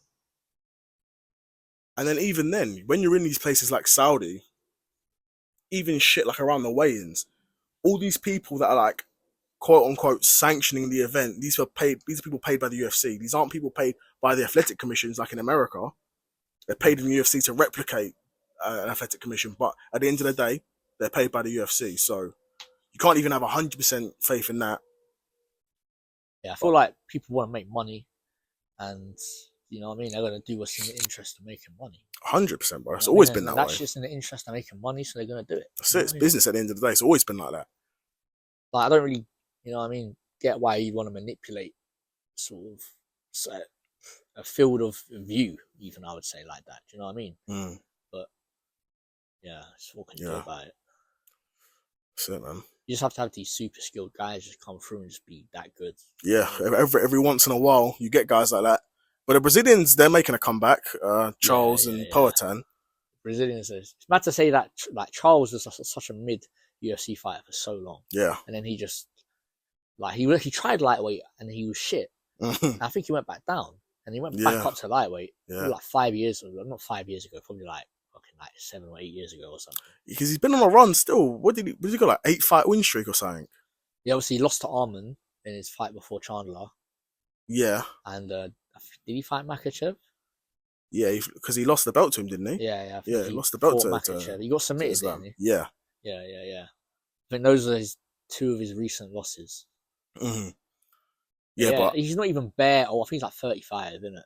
[SPEAKER 1] And then even then, when you're in these places like Saudi, even shit like around the weigh-ins, all these people that are like, quote unquote, sanctioning the event, these are people paid by the UFC. These aren't people paid by the athletic commissions like in America. They're paid in the UFC to replicate an athletic commission, but at the end of the day, they're paid by the UFC. So you can't even have 100% faith in that.
[SPEAKER 2] Yeah, I feel like people want to make money, and you know what I mean. They're gonna do what's in the interest of making money.
[SPEAKER 1] 100%, bro.
[SPEAKER 2] You
[SPEAKER 1] It's
[SPEAKER 2] know what I
[SPEAKER 1] always
[SPEAKER 2] mean?
[SPEAKER 1] been
[SPEAKER 2] And
[SPEAKER 1] that way.
[SPEAKER 2] that's just in the interest of making money, so they're gonna do it.
[SPEAKER 1] That's it. It's business at the end of the day. It's always been like that.
[SPEAKER 2] Like, I don't really, you know what I mean, get why you want to manipulate sort of a field of view, even, I would say, like that. Do you know what I mean? But yeah, it's what can you do about it?
[SPEAKER 1] That's it, man.
[SPEAKER 2] You just have to have these super skilled guys just come through and just be that good.
[SPEAKER 1] Yeah, every once in a while you get guys like that. But the Brazilians, they're making a comeback. Charles and Poatan.
[SPEAKER 2] Brazilians, it's mad to say that like Charles was such a mid UFC fighter for so long.
[SPEAKER 1] Yeah,
[SPEAKER 2] and then he just he tried lightweight and he was shit. I think he went back down and he went back up to lightweight. Like 5 years ago, not 5 years ago, probably like 7 or 8 years ago or something.
[SPEAKER 1] Because he's been on a run still. What did he got, like 8-fight win streak or something?
[SPEAKER 2] Yeah, obviously he lost to Arman in his fight before Chandler.
[SPEAKER 1] Yeah.
[SPEAKER 2] And did he fight Makhachev?
[SPEAKER 1] Yeah, because he lost the belt to him, didn't he?
[SPEAKER 2] Yeah.
[SPEAKER 1] He lost the belt to
[SPEAKER 2] Makhachev. He got submitted, didn't he?
[SPEAKER 1] Yeah.
[SPEAKER 2] Yeah. I think those are two of his recent losses.
[SPEAKER 1] Mm-hmm. Yeah, but
[SPEAKER 2] he's not even bare. I think he's like 35, isn't it?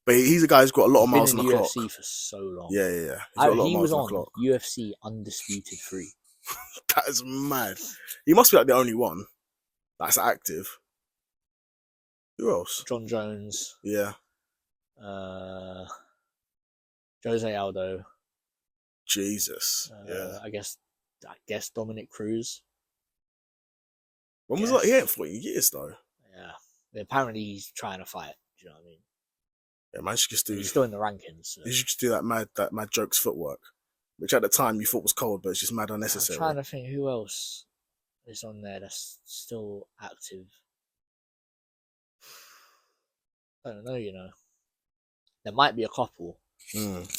[SPEAKER 1] But he's a guy who's got a lot of miles on the clock.
[SPEAKER 2] UFC for so long.
[SPEAKER 1] Yeah.
[SPEAKER 2] He was on UFC Undisputed 3.
[SPEAKER 1] That is mad. He must be like the only one that's active. Who else?
[SPEAKER 2] John Jones.
[SPEAKER 1] Yeah.
[SPEAKER 2] Jose Aldo.
[SPEAKER 1] Jesus. Yeah.
[SPEAKER 2] I guess Dominic Cruz.
[SPEAKER 1] When was that? He ain't fought in years though.
[SPEAKER 2] Yeah. Apparently he's trying to fight. Do you know what I mean?
[SPEAKER 1] Yeah, man, he's
[SPEAKER 2] still in the rankings. So.
[SPEAKER 1] You should just do that mad jokes footwork, which at the time you thought was cold, but it's just mad unnecessary.
[SPEAKER 2] I'm trying to think who else is on there that's still active. I don't know, you know. There might be a couple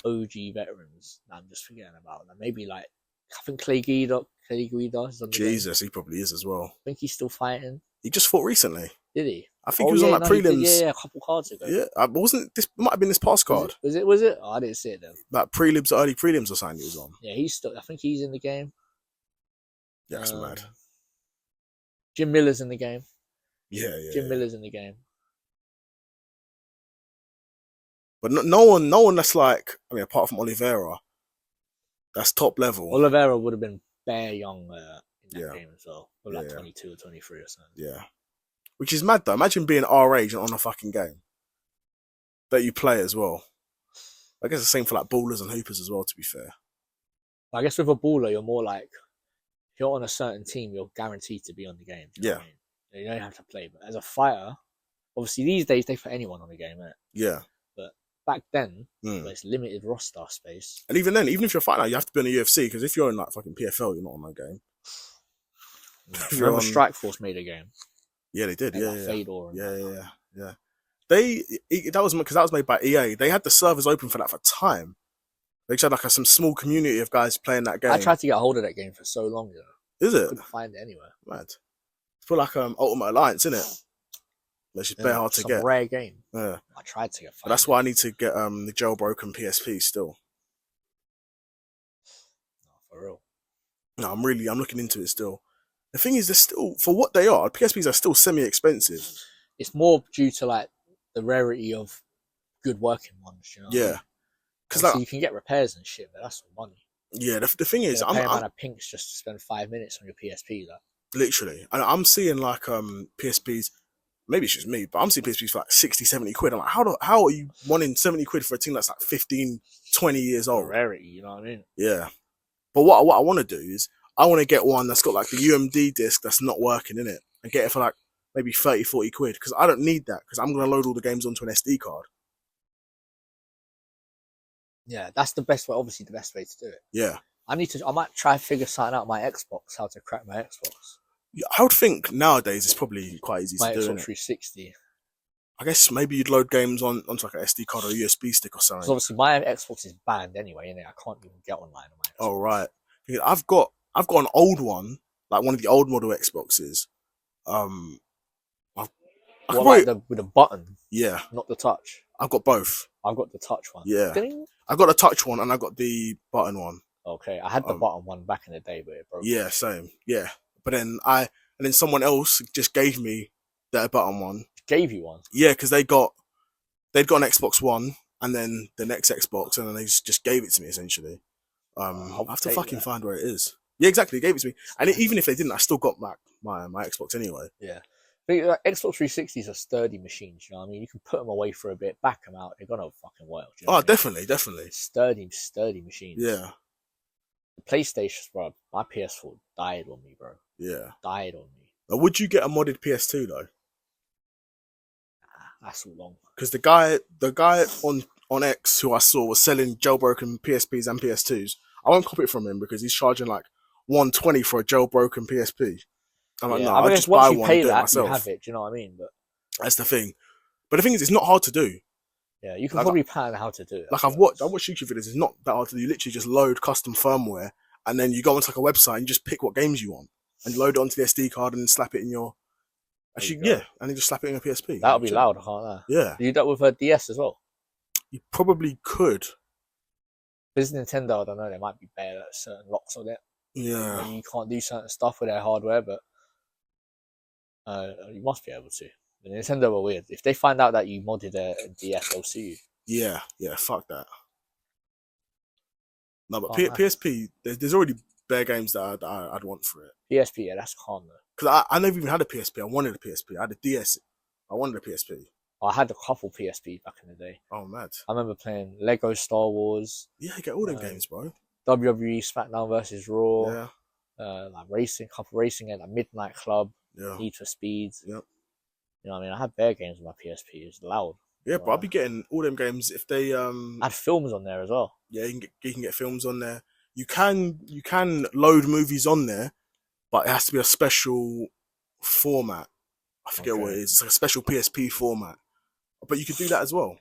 [SPEAKER 2] OG veterans that I'm just forgetting about. Maybe like, I think Clay Guida is on the
[SPEAKER 1] Jesus,
[SPEAKER 2] game.
[SPEAKER 1] he probably is as well.
[SPEAKER 2] I think he's still fighting.
[SPEAKER 1] He just fought recently.
[SPEAKER 2] Did he?
[SPEAKER 1] I think he was on like prelims.
[SPEAKER 2] Yeah, a couple cards ago.
[SPEAKER 1] Yeah, wasn't this might have been this past card?
[SPEAKER 2] Was it? Oh, I didn't see it then.
[SPEAKER 1] Like prelims, early prelims or something he was on.
[SPEAKER 2] Yeah, he's still. I think he's in the game.
[SPEAKER 1] Yeah, that's mad.
[SPEAKER 2] Jim Miller's in the game.
[SPEAKER 1] Yeah.
[SPEAKER 2] Jim Miller's in the game.
[SPEAKER 1] But no one that's like, I mean, apart from Olivera, that's top level.
[SPEAKER 2] Olivera would have been bare young in that game as well. Or like 22 or 23 or something.
[SPEAKER 1] Yeah. Which is mad though. Imagine being our age and on a fucking game that you play as well. I guess the same for like ballers and hoopers as well, to be fair.
[SPEAKER 2] I guess with a baller, you're more like, if you're on a certain team, you're guaranteed to be on the game. You know what I mean? You don't have to play. But as a fighter, obviously these days they put anyone on the game, innit?
[SPEAKER 1] Yeah.
[SPEAKER 2] But back then, there's limited roster space.
[SPEAKER 1] And even then, even if you're a fighter, you have to be in the UFC, because if you're in like fucking PFL, you're not on that game.
[SPEAKER 2] Remember Strikeforce made a game.
[SPEAKER 1] Yeah, they did. Yeah.
[SPEAKER 2] Fedor.
[SPEAKER 1] Yeah. That was made by EA. They had the servers open for that for time. They just had like some small community of guys playing that game.
[SPEAKER 2] I tried to get a hold of that game for so long, you know.
[SPEAKER 1] Is it?
[SPEAKER 2] Couldn't find it anywhere.
[SPEAKER 1] Mad. It's for like Ultimate Alliance, isn't it? It's just very hard to get.
[SPEAKER 2] Rare game.
[SPEAKER 1] Yeah.
[SPEAKER 2] I tried to get.
[SPEAKER 1] But that's why I need to get the jailbroken PSP still.
[SPEAKER 2] No, for real.
[SPEAKER 1] No, I'm looking into it still. The thing is, they're still, for what they are, PSPs are still semi-expensive.
[SPEAKER 2] It's more due to like the rarity of good working ones, you know.
[SPEAKER 1] Yeah.
[SPEAKER 2] Because like, you can get repairs and shit, but that's all money.
[SPEAKER 1] Yeah, the thing is,
[SPEAKER 2] I'm paying a pinks just to spend 5 minutes on your PSP. Like.
[SPEAKER 1] Literally. And I'm seeing like PSPs, maybe it's just me, but I'm seeing PSPs for like 60, 70 quid. I'm like, how are you wanting 70 quid for a thing that's like 15, 20 years old?
[SPEAKER 2] Rarity, you know what I mean?
[SPEAKER 1] Yeah. But what I want to do is, I want to get one that's got like the UMD disc that's not working in it, and get it for like maybe 30, 40 quid, because I don't need that, because I'm going to load all the games onto an SD card.
[SPEAKER 2] Yeah, that's the best way, obviously the best way to do it.
[SPEAKER 1] Yeah.
[SPEAKER 2] I might try to figure something out my Xbox, how to crack my Xbox.
[SPEAKER 1] Yeah, I would think nowadays it's probably quite easy to do.
[SPEAKER 2] My Xbox 360.
[SPEAKER 1] I guess maybe you'd load games onto like an SD card or a USB stick or something.
[SPEAKER 2] Because obviously my Xbox is banned anyway, innit? I can't even get online on my Xbox.
[SPEAKER 1] Oh, right. I've got an old one, like one of the old model Xboxes.
[SPEAKER 2] With a button?
[SPEAKER 1] Yeah.
[SPEAKER 2] Not the touch?
[SPEAKER 1] I've got both.
[SPEAKER 2] I've got the touch one.
[SPEAKER 1] Yeah. I got the touch one and I got the button one.
[SPEAKER 2] Okay, I had the button one back in the day, but it broke.
[SPEAKER 1] Yeah, same. Yeah. But then someone else just gave me their button one.
[SPEAKER 2] Gave you one?
[SPEAKER 1] Yeah, because they'd got an Xbox One and then the next Xbox, and then they just gave it to me essentially. I have to fucking find where it is. Yeah, exactly. They gave it to me, and even if they didn't, I still got my Xbox anyway.
[SPEAKER 2] Yeah. But Xbox 360s are sturdy machines, you know what I mean? You can put them away for a bit, back them out, they're gonna fucking work. You know
[SPEAKER 1] Definitely.
[SPEAKER 2] Sturdy machines.
[SPEAKER 1] Yeah.
[SPEAKER 2] The PlayStation, bro, my PS4 died on me, bro.
[SPEAKER 1] Yeah.
[SPEAKER 2] Died on me.
[SPEAKER 1] Would you get a modded PS2 though?
[SPEAKER 2] That's all long.
[SPEAKER 1] Because the guy on X who I saw was selling jailbroken PSPs and PS2s. I won't copy it from him because he's charging like $120 for a jailbroken PSP. I'm like, no, I'll just buy one and do it myself.
[SPEAKER 2] You have it, do you know what I mean? But
[SPEAKER 1] that's the thing. But the thing is, it's not hard to do.
[SPEAKER 2] Yeah, you can probably pattern how to do it.
[SPEAKER 1] Like I've watched YouTube videos. It's not that hard to do. You literally just load custom firmware, and then you go onto like a website and you just pick what games you want, and load it onto the SD card and slap it in your. Actually, yeah, and then just slap it in your PSP.
[SPEAKER 2] That'll be loud, I can't lie.
[SPEAKER 1] Yeah,
[SPEAKER 2] you do that with a DS as well.
[SPEAKER 1] You probably could.
[SPEAKER 2] This Nintendo, I don't know. There might be better certain locks on it.
[SPEAKER 1] Yeah,
[SPEAKER 2] you can't do certain stuff with their hardware, but you must be able to. The Nintendo are weird. If they find out that you modded a DS, they'll sue you.
[SPEAKER 1] Yeah, fuck that. No, but PSP, there's already bare games that I'd want for it.
[SPEAKER 2] PSP, yeah, that's calm though.
[SPEAKER 1] Because I never even had a PSP. I wanted a PSP. I had a DS. I wanted a PSP.
[SPEAKER 2] I had a couple PSP back in the day.
[SPEAKER 1] Oh, mad.
[SPEAKER 2] I remember playing Lego Star Wars.
[SPEAKER 1] Yeah, you get all them games, bro.
[SPEAKER 2] WWE SmackDown vs. Raw.
[SPEAKER 1] Yeah.
[SPEAKER 2] Like couple racing games, like Midnight Club.
[SPEAKER 1] Yeah.
[SPEAKER 2] Need for Speeds.
[SPEAKER 1] Yep.
[SPEAKER 2] You know what I mean? I had bare games on my PSP. It was loud.
[SPEAKER 1] Yeah, but I'll be getting all them games if they
[SPEAKER 2] I had films on there as well.
[SPEAKER 1] Yeah, you can get films on there. You can load movies on there, but it has to be a special format. I forget what it is. It's like a special PSP format. But you can do that as well.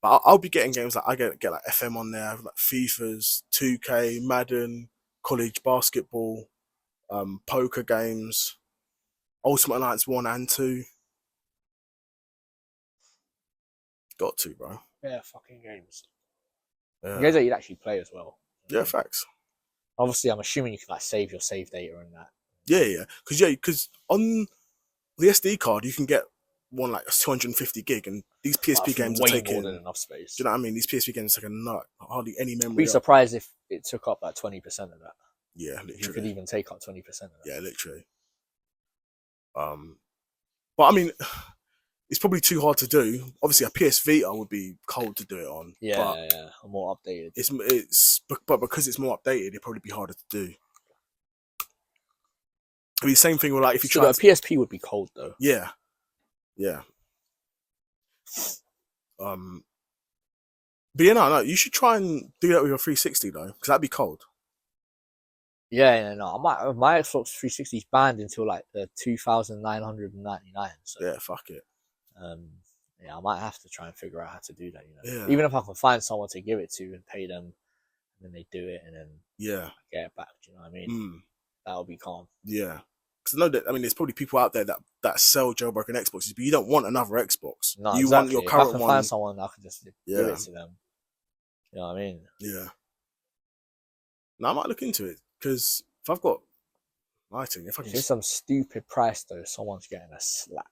[SPEAKER 1] But I'll be getting games like I get like FM on there, like FIFA's, 2K, Madden, college basketball, poker games, Ultimate Alliance 1 and 2. Got to, bro.
[SPEAKER 2] Yeah, fucking games.
[SPEAKER 1] Yeah.
[SPEAKER 2] Games that you'd actually play as well.
[SPEAKER 1] Yeah, facts.
[SPEAKER 2] Obviously, I'm assuming you can like save your save data and that.
[SPEAKER 1] Yeah. Because on the SD card you can get one like 250 gig, and these PSP games are taking
[SPEAKER 2] more than enough space.
[SPEAKER 1] Do you know what I mean? These PSP games are taking hardly any memory.
[SPEAKER 2] I'd be surprised if it took up like 20% of that.
[SPEAKER 1] Yeah, literally.
[SPEAKER 2] You could even take up 20% of that.
[SPEAKER 1] Yeah, literally. But I mean, it's probably too hard to do. Obviously, a PS Vita would be cold to do it on.
[SPEAKER 2] Yeah, more updated.
[SPEAKER 1] But because it's more updated, it'd probably be harder to do. I mean, same thing with like if you try.
[SPEAKER 2] A PSP would be cold though.
[SPEAKER 1] Yeah. But yeah, no, you should try and do that with your 360 though, because that'd be cold.
[SPEAKER 2] Yeah, no. My Xbox 360 is banned until like the 2,999. So
[SPEAKER 1] yeah, fuck it.
[SPEAKER 2] Yeah, I might have to try and figure out how to do that. You know,
[SPEAKER 1] yeah.
[SPEAKER 2] Even if I can find someone to give it to and pay them, and then they do it, and then get it back. Do you know what I mean? That'll be calm.
[SPEAKER 1] Yeah, because I know that. I mean, there's probably people out there that sell jailbroken Xboxes, but you don't want another Xbox.
[SPEAKER 2] No,
[SPEAKER 1] you
[SPEAKER 2] exactly.
[SPEAKER 1] want your current
[SPEAKER 2] if I can
[SPEAKER 1] one.
[SPEAKER 2] find someone, I can just give it to them. You know what I mean?
[SPEAKER 1] Yeah. Now I might look into it because if I've got lighting, if I can.
[SPEAKER 2] It's some stupid price though. Someone's getting a slap.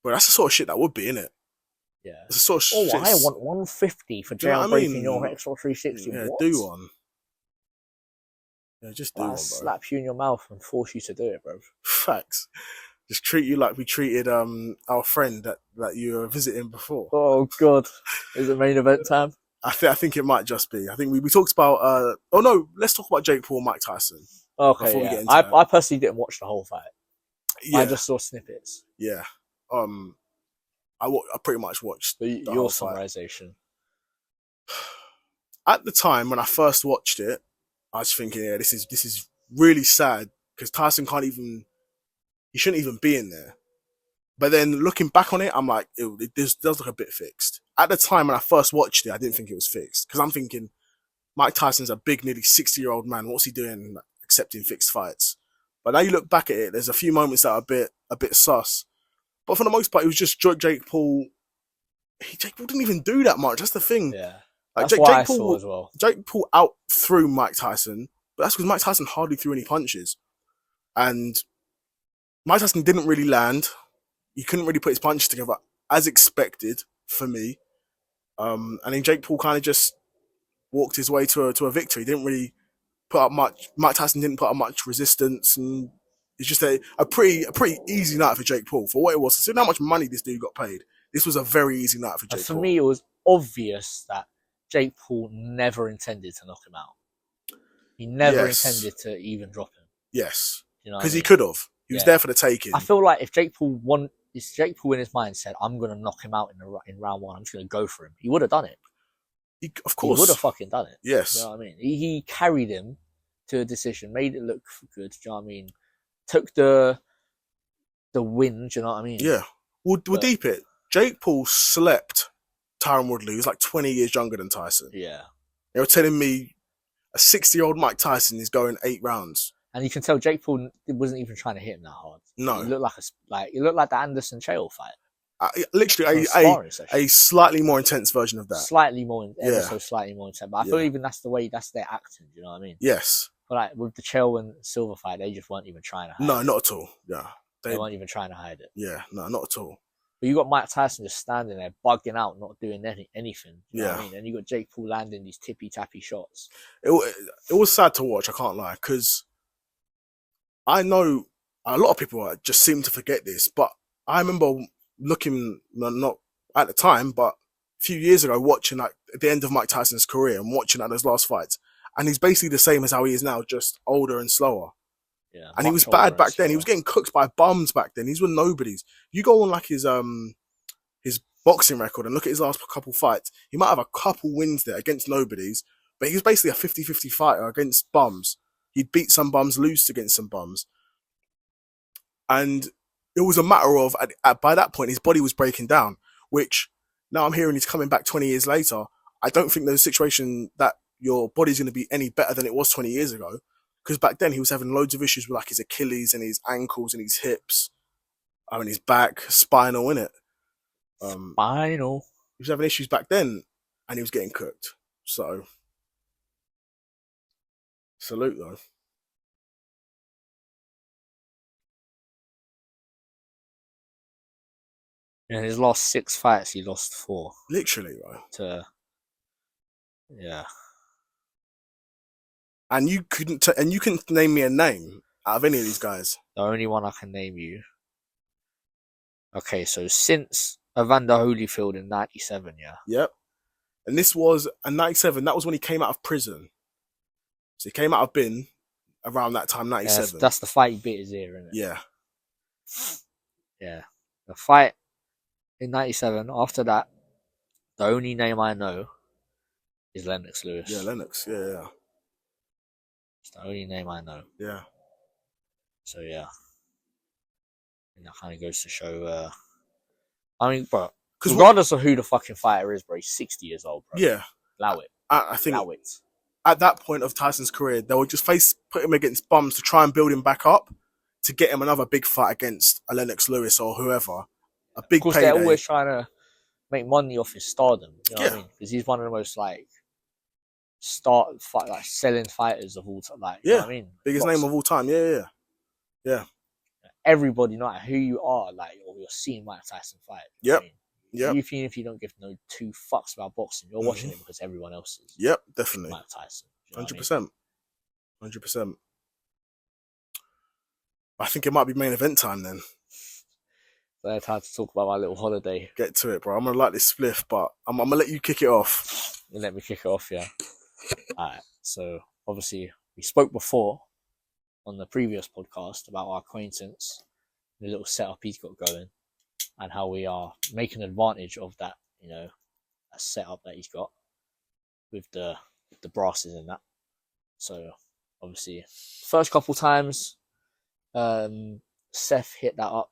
[SPEAKER 1] Well, that's the sort of shit that would be, innit?
[SPEAKER 2] Yeah.
[SPEAKER 1] It's the sort of shit.
[SPEAKER 2] I want 150 for jailbreaking your Xbox 360.
[SPEAKER 1] Yeah,
[SPEAKER 2] what?
[SPEAKER 1] do one. Yeah, just do one, bro.
[SPEAKER 2] Slap you in your mouth and force you to do it, bro.
[SPEAKER 1] Facts. Just treat you like we treated our friend that you were visiting before.
[SPEAKER 2] Oh god, is it main event time?
[SPEAKER 1] I think it might just be. I think we talked about. Oh no, let's talk about Jake Paul, Mike Tyson.
[SPEAKER 2] Okay, yeah. I personally didn't watch the whole fight. Yeah. I just saw snippets.
[SPEAKER 1] Yeah. I pretty much watched
[SPEAKER 2] your summarization.
[SPEAKER 1] At the time when I first watched it, I was thinking, yeah, this is really sad because Tyson he shouldn't even be in there. But then looking back on it, I'm like, it does look a bit fixed. At the time when I first watched it, I didn't think it was fixed because I'm thinking Mike Tyson's a big, nearly 60-year-old man. What's he doing accepting fixed fights? But now you look back at it, there's a few moments that are a bit sus. But for the most part, it was just Jake Paul. Jake Paul didn't even do that much. That's the thing.
[SPEAKER 2] Yeah,
[SPEAKER 1] like,
[SPEAKER 2] that's what I saw as well.
[SPEAKER 1] Jake Paul out threw Mike Tyson, but that's because Mike Tyson hardly threw any punches, and Mike Tyson didn't really land. he couldn't really put his punches together as expected for me. And then Jake Paul kind of just walked his way to a victory. He didn't really put up much. Mike Tyson didn't put up much resistance, and it's just a pretty easy night for Jake Paul for what it was. Considering how much money this dude got paid, this was a very easy night for Jake Paul.
[SPEAKER 2] For me, it was obvious that Jake Paul never intended to knock him out. He never intended to even drop him.
[SPEAKER 1] Yes,
[SPEAKER 2] you know,
[SPEAKER 1] because he could have. He was there for the taking.
[SPEAKER 2] I feel like if Jake Paul in his mind said, "I'm going to knock him out in round one. I'm just going to go for him," he would have done it.
[SPEAKER 1] Of course,
[SPEAKER 2] he would have fucking done it.
[SPEAKER 1] Yes,
[SPEAKER 2] you know what I mean. He carried him to a decision, made it look good. Do you know what I mean? Took the win. Do you know what I mean?
[SPEAKER 1] Yeah. We'll deep it. Jake Paul slept Tyron Woodley. He was like 20 years younger than Tyson.
[SPEAKER 2] Yeah.
[SPEAKER 1] They were telling me a 60-year-old Mike Tyson is going 8 rounds.
[SPEAKER 2] And you can tell Jake Paul wasn't even trying to hit him that hard.
[SPEAKER 1] No.
[SPEAKER 2] He looked like the Anderson Chael fight.
[SPEAKER 1] Literally a slightly more intense version of that.
[SPEAKER 2] Slightly more intense. But I feel even that's their acting. Do you know what I mean?
[SPEAKER 1] Yes.
[SPEAKER 2] But like with the Chael and Silver fight, they just weren't even trying to hide it.
[SPEAKER 1] No, not at all. Yeah.
[SPEAKER 2] They weren't even trying to hide it.
[SPEAKER 1] Yeah, no, not at all.
[SPEAKER 2] But you got Mike Tyson just standing there, bugging out, not doing anything. You know what I mean? And you got Jake Paul landing these tippy-tappy shots.
[SPEAKER 1] It was sad to watch, I can't lie, because I know a lot of people just seem to forget this, but I remember looking, not at the time, but a few years ago, watching at the end of Mike Tyson's career and watching those last fights. And he's basically the same as how he is now, just older and slower.
[SPEAKER 2] Yeah,
[SPEAKER 1] and he was bad back then. He was getting cooked by bums back then. These were nobodies. You go on like his boxing record and look at his last couple fights. He might have a couple wins there against nobodies, but he was basically a 50-50 fighter against bums. He'd beat some bums, lose against some bums. And it was a matter of, by that point, his body was breaking down, which now I'm hearing he's coming back 20 years later. I don't think there's a situation that your body's going to be any better than it was 20 years ago. Because back then he was having loads of issues with like his Achilles and his ankles and his hips. I mean, his back, spinal, innit?
[SPEAKER 2] Spinal.
[SPEAKER 1] He was having issues back then and he was getting cooked. So, salute though.
[SPEAKER 2] In his last 6 fights, he lost 4.
[SPEAKER 1] Literally, right?
[SPEAKER 2] Yeah.
[SPEAKER 1] And you couldn't name me a name out of any of these guys.
[SPEAKER 2] The only one I can name you. Okay, so since Evander Holyfield in 97, yeah.
[SPEAKER 1] Yep. And this was in 97. That was when he came out of prison. So he came out of bin around that time, 97.
[SPEAKER 2] Yeah, that's the fight he beat his ear, isn't it?
[SPEAKER 1] Yeah.
[SPEAKER 2] Yeah. The fight in 97. After that, the only name I know is Lennox Lewis.
[SPEAKER 1] Yeah, Lennox. Yeah.
[SPEAKER 2] It's the only name I know.
[SPEAKER 1] Yeah.
[SPEAKER 2] So yeah, and that kind of goes to show. I mean, bro, regardless of who the fucking fighter is, bro, he's 60 years old, bro.
[SPEAKER 1] Yeah.
[SPEAKER 2] Allow it.
[SPEAKER 1] I think
[SPEAKER 2] allow it.
[SPEAKER 1] At that point of Tyson's career, they would just put him against bums to try and build him back up to get him another big fight against a Lennox Lewis or whoever. A big payday.
[SPEAKER 2] They're always trying to make money off his stardom. You know what I mean? Because he's one of the most selling fighters of all time. You know what I mean?
[SPEAKER 1] Biggest name of all time. Yeah.
[SPEAKER 2] Everybody, no matter who you are, you're seeing Mike Tyson fight.
[SPEAKER 1] Yep.
[SPEAKER 2] I mean? Even if you don't give no 2 fucks about boxing, you're watching it because everyone else is.
[SPEAKER 1] Yep, definitely.
[SPEAKER 2] Mike Tyson.
[SPEAKER 1] 100%. 100%. I think it might be main event time then.
[SPEAKER 2] So I had time to talk about my little holiday. Get
[SPEAKER 1] to it, bro. I'm gonna like this spliff, but I'm gonna let you kick it off.
[SPEAKER 2] You let me kick it off, yeah. Alright. So obviously we spoke before on the previous podcast about our acquaintance, the little setup he's got going, and how we are making advantage of that, a setup that he's got with the brasses and that. So obviously, first couple times, Seth hit that up.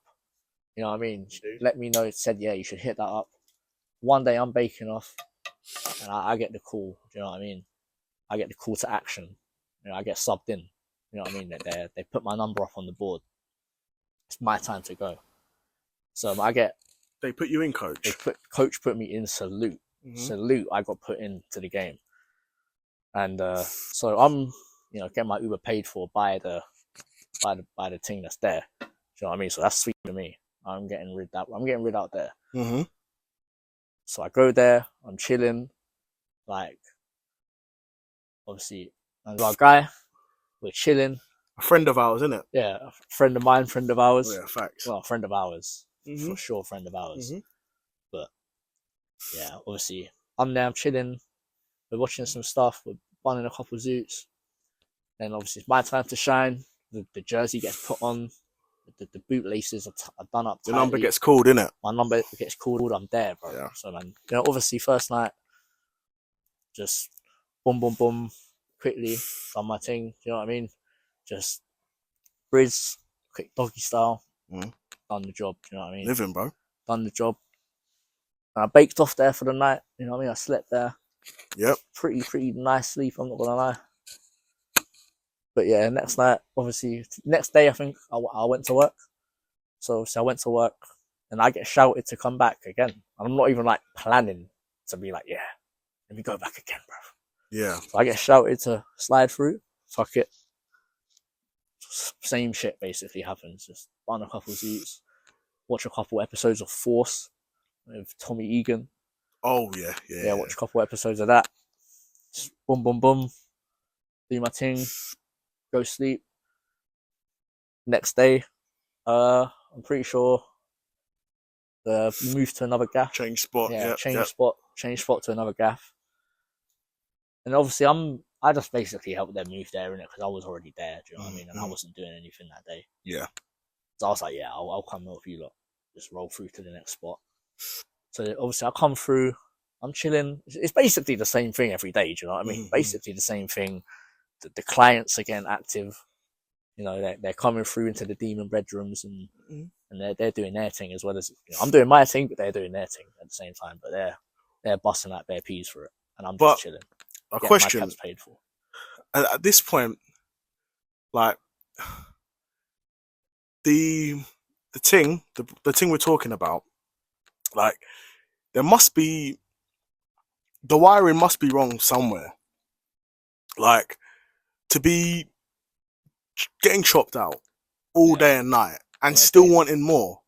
[SPEAKER 2] You know what I mean? Let me know. It said, yeah, you should hit that up. One day I'm baking off, and I get the call. Do you know what I mean? I get the call to action. I get subbed in. You know what I mean? They put my number up on the board. It's my time to go. So
[SPEAKER 1] They put you in, coach.
[SPEAKER 2] Coach put me in salute. Mm-hmm. Salute. I got put into the game, and so I'm getting my Uber paid for by the thing that's there. Do you know what I mean? So that's sweet to me. I'm getting rid out there.
[SPEAKER 1] Mm-hmm.
[SPEAKER 2] So I go there, I'm chilling, like, obviously, and our guy, we're chilling.
[SPEAKER 1] A friend of ours, isn't it?
[SPEAKER 2] Yeah, a friend of mine, friend of ours.
[SPEAKER 1] Oh, yeah, facts.
[SPEAKER 2] Well, a friend of ours,
[SPEAKER 1] Mm-hmm.
[SPEAKER 2] for sure, friend of ours.
[SPEAKER 1] Mm-hmm.
[SPEAKER 2] But yeah, obviously, I'm there, I'm chilling. We're watching some stuff. We're bunning a couple of zoots. Then obviously, it's my time to shine. The jersey gets put on. The bootlaces are done up tightly.
[SPEAKER 1] The number gets called, innit?
[SPEAKER 2] My number gets called. I'm there, bro.
[SPEAKER 1] Yeah.
[SPEAKER 2] So man, obviously, first night, just boom, boom, boom, quickly done my thing. You know what I mean? Just Briz, quick doggy style, done the job. You know what I mean?
[SPEAKER 1] Living, bro.
[SPEAKER 2] Done the job. And I baked off there for the night. You know what I mean? I slept there.
[SPEAKER 1] Yep.
[SPEAKER 2] Pretty nice sleep. I'm not gonna lie. But yeah, next night, obviously, next day I think I went to work. So I went to work, and I get shouted to come back again. And I'm not even like planning to be like, yeah, let me go back again, bro.
[SPEAKER 1] Yeah.
[SPEAKER 2] So I get shouted to slide through. Fuck it. Same shit basically happens. Just run a couple zoots, watch a couple episodes of Force with Tommy Egan.
[SPEAKER 1] Oh yeah, yeah.
[SPEAKER 2] Yeah, watch a couple episodes of that. Just boom, boom, boom. Do my thing. Go sleep. Next day, I'm pretty sure moved to another gaff.
[SPEAKER 1] Change spot.
[SPEAKER 2] Yeah,
[SPEAKER 1] Yep,
[SPEAKER 2] change spot to another gaff. And obviously, I just basically helped them move there, innit? Because I was already there. Do you know what I mean? And I wasn't doing anything that day.
[SPEAKER 1] Yeah.
[SPEAKER 2] So I was like, yeah, I'll come help you lot. Just roll through to the next spot. So obviously, I come through. I'm chilling. It's basically the same thing every day. Do you know what I mean? Basically the same thing. The clients are getting active. You know, they're coming through into the demon bedrooms and they're doing their thing as well as I'm doing my thing, but they're doing their thing at the same time. But they're busting out bare peas for it, and I'm just chilling.
[SPEAKER 1] A question:
[SPEAKER 2] my cab's paid for.
[SPEAKER 1] At this point, like the thing we're talking about, like there must be the wiring must be wrong somewhere. Like to be getting chopped out all day and night and still wanting more.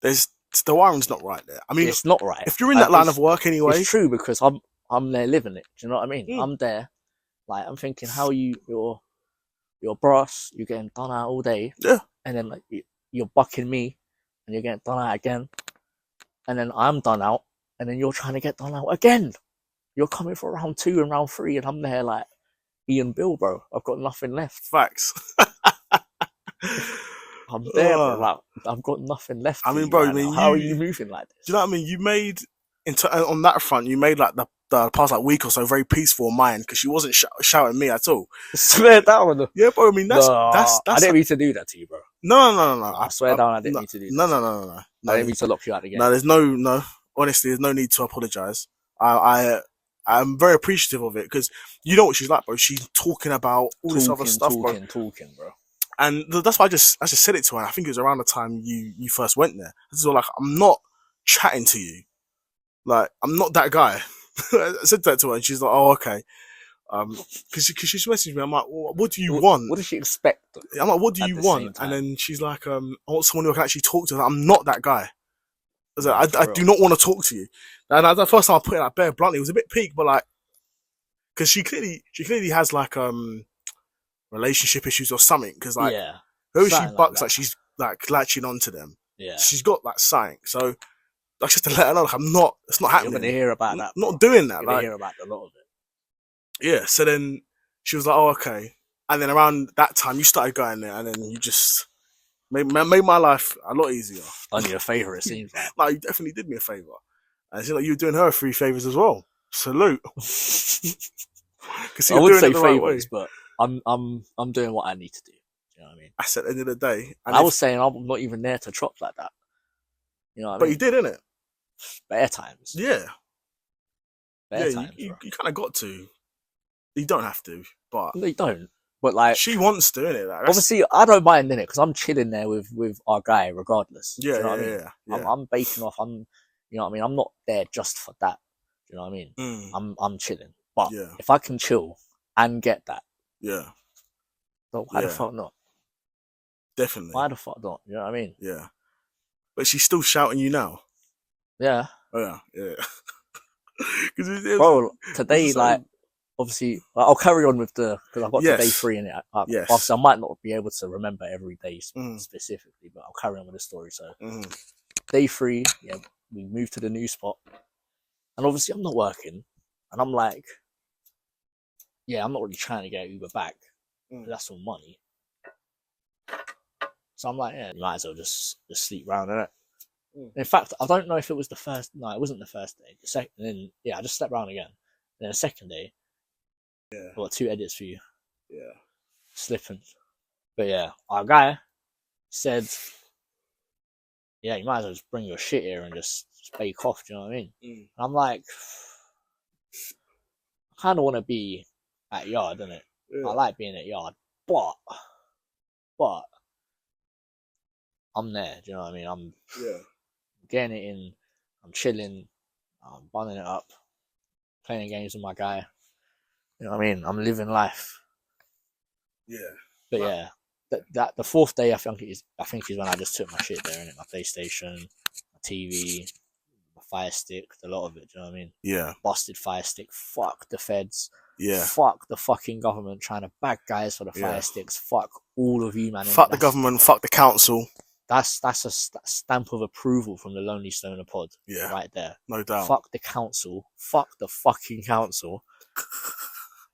[SPEAKER 1] The wiring's not right there. I mean,
[SPEAKER 2] it's not right.
[SPEAKER 1] If you're in that line of work anyway,
[SPEAKER 2] it's true because I'm there living it. Do you know what I mean? I'm there. Like I'm thinking, how you're brass, you're getting done out all day, and then like you're bucking me, and you're getting done out again, and then I'm done out, and then you're trying to get done out again. You're coming for round 2 and round 3, and I'm there like Ian Bill, bro. I've got nothing left.
[SPEAKER 1] Facts.
[SPEAKER 2] I'm there, bro. Like, I've got nothing left.
[SPEAKER 1] I mean, bro,
[SPEAKER 2] right how are you moving like this?
[SPEAKER 1] Do you know what I mean? You made on that front, you made like the past like week or so very peaceful of mine because she wasn't shouting me at all.
[SPEAKER 2] Swear down.
[SPEAKER 1] Yeah, bro. I mean, that's.
[SPEAKER 2] I didn't mean to do that to you, bro.
[SPEAKER 1] No.
[SPEAKER 2] I swear down, I didn't mean to do that.
[SPEAKER 1] No.
[SPEAKER 2] I didn't mean to lock you out again.
[SPEAKER 1] No, there's no. Honestly, there's no need to apologize. I'm very appreciative of it because you know what she's like, bro. She's talking about all this other stuff, bro.
[SPEAKER 2] Talking, bro.
[SPEAKER 1] And that's why I just said it to her. I think it was around the time you first went there. This is all like, I'm not chatting to you. Like, I'm not that guy. I said that to her and she's like, oh, okay. Cause she's messaged me. I'm like, well, what do you want?
[SPEAKER 2] What does she expect?
[SPEAKER 1] I'm like, what do you want? And then she's like, I want someone who I can actually talk to. I'm not that guy. I do not want to talk to you. And the first time I put it like bare bluntly, it was a bit peak, but like, cause she clearly has like, relationship issues or something. Cause like, whoever she bucks, like she's like latching onto them.
[SPEAKER 2] Yeah.
[SPEAKER 1] She's got like something. So that's just to let her know, like, it's not happening.
[SPEAKER 2] You're gonna hear about that.
[SPEAKER 1] Not doing that.
[SPEAKER 2] You're gonna hear about a lot of it.
[SPEAKER 1] Yeah. So then she was like, oh, okay. And then around that time you started going there and then you just made my life a lot easier.
[SPEAKER 2] Done you a favour, it seems like.
[SPEAKER 1] Like, you definitely did me a favour. And it seemed like you were doing her 3 favours as well. Salute.
[SPEAKER 2] I would say favours, but I'm doing what I need to do. You know what I mean?
[SPEAKER 1] I said at the end of the day.
[SPEAKER 2] I was saying I'm not even there to chop like that. You know what I mean?
[SPEAKER 1] But you did, innit?
[SPEAKER 2] Bare times.
[SPEAKER 1] Yeah.
[SPEAKER 2] Bare times.
[SPEAKER 1] You kind of got to. You don't have to, but.
[SPEAKER 2] No, you don't. But like.
[SPEAKER 1] She wants to, innit? Like,
[SPEAKER 2] obviously, I don't mind, innit? Because I'm chilling there with our guy regardless.
[SPEAKER 1] Yeah,
[SPEAKER 2] you know what I mean?
[SPEAKER 1] Yeah.
[SPEAKER 2] I'm baking off. You know what I mean? I'm not there just for that. You know what I mean? I'm chilling. But if I can chill and get that.
[SPEAKER 1] Yeah.
[SPEAKER 2] So why the fuck not?
[SPEAKER 1] Definitely.
[SPEAKER 2] Why the fuck not? You know what I mean?
[SPEAKER 1] Yeah. But she's still shouting you now.
[SPEAKER 2] Yeah.
[SPEAKER 1] Oh yeah.
[SPEAKER 2] Bro, today, like, obviously, I'll carry on with because I've got to day 3 in it.
[SPEAKER 1] Yes.
[SPEAKER 2] Obviously, I might not be able to remember every day specifically, but I'll carry on with the story. So, day 3, yeah, we moved to the new spot. And obviously, I'm not working. And I'm like, yeah, I'm not really trying to get Uber back. That's all money. So I'm like, yeah, you might as well just sleep round in it. In fact, I don't know if it was the first. No, it wasn't the first day. The second, and then I just slept around again. And then the second day, I got 2 edits for you.
[SPEAKER 1] Yeah,
[SPEAKER 2] slipping. But yeah, our guy said, yeah, you might as well just bring your shit here and just bake off. Do you know what I mean? And I'm like, I kind of want to be at yard, innit? Yeah. I like being at yard, but I'm there. Do you know what I mean? I'm getting it in. I'm chilling. I'm bunning it up, playing games with my guy. You know what I mean? I'm living life. Yeah. But yeah, that the 4th day, I think is when I just took my shit there, innit? My PlayStation, my TV, my Fire Stick, a lot of it. Do you know what I mean? Yeah. Busted Fire Stick. Fuck the feds. Yeah. Fuck the fucking government trying to bag guys for the Fire Sticks. Fuck all of you, man.
[SPEAKER 1] Fuck the government. Fuck the council.
[SPEAKER 2] That's a stamp of approval from the Lonely Stoner pod. Yeah. Right there.
[SPEAKER 1] No doubt.
[SPEAKER 2] Fuck the council. Fuck the fucking council.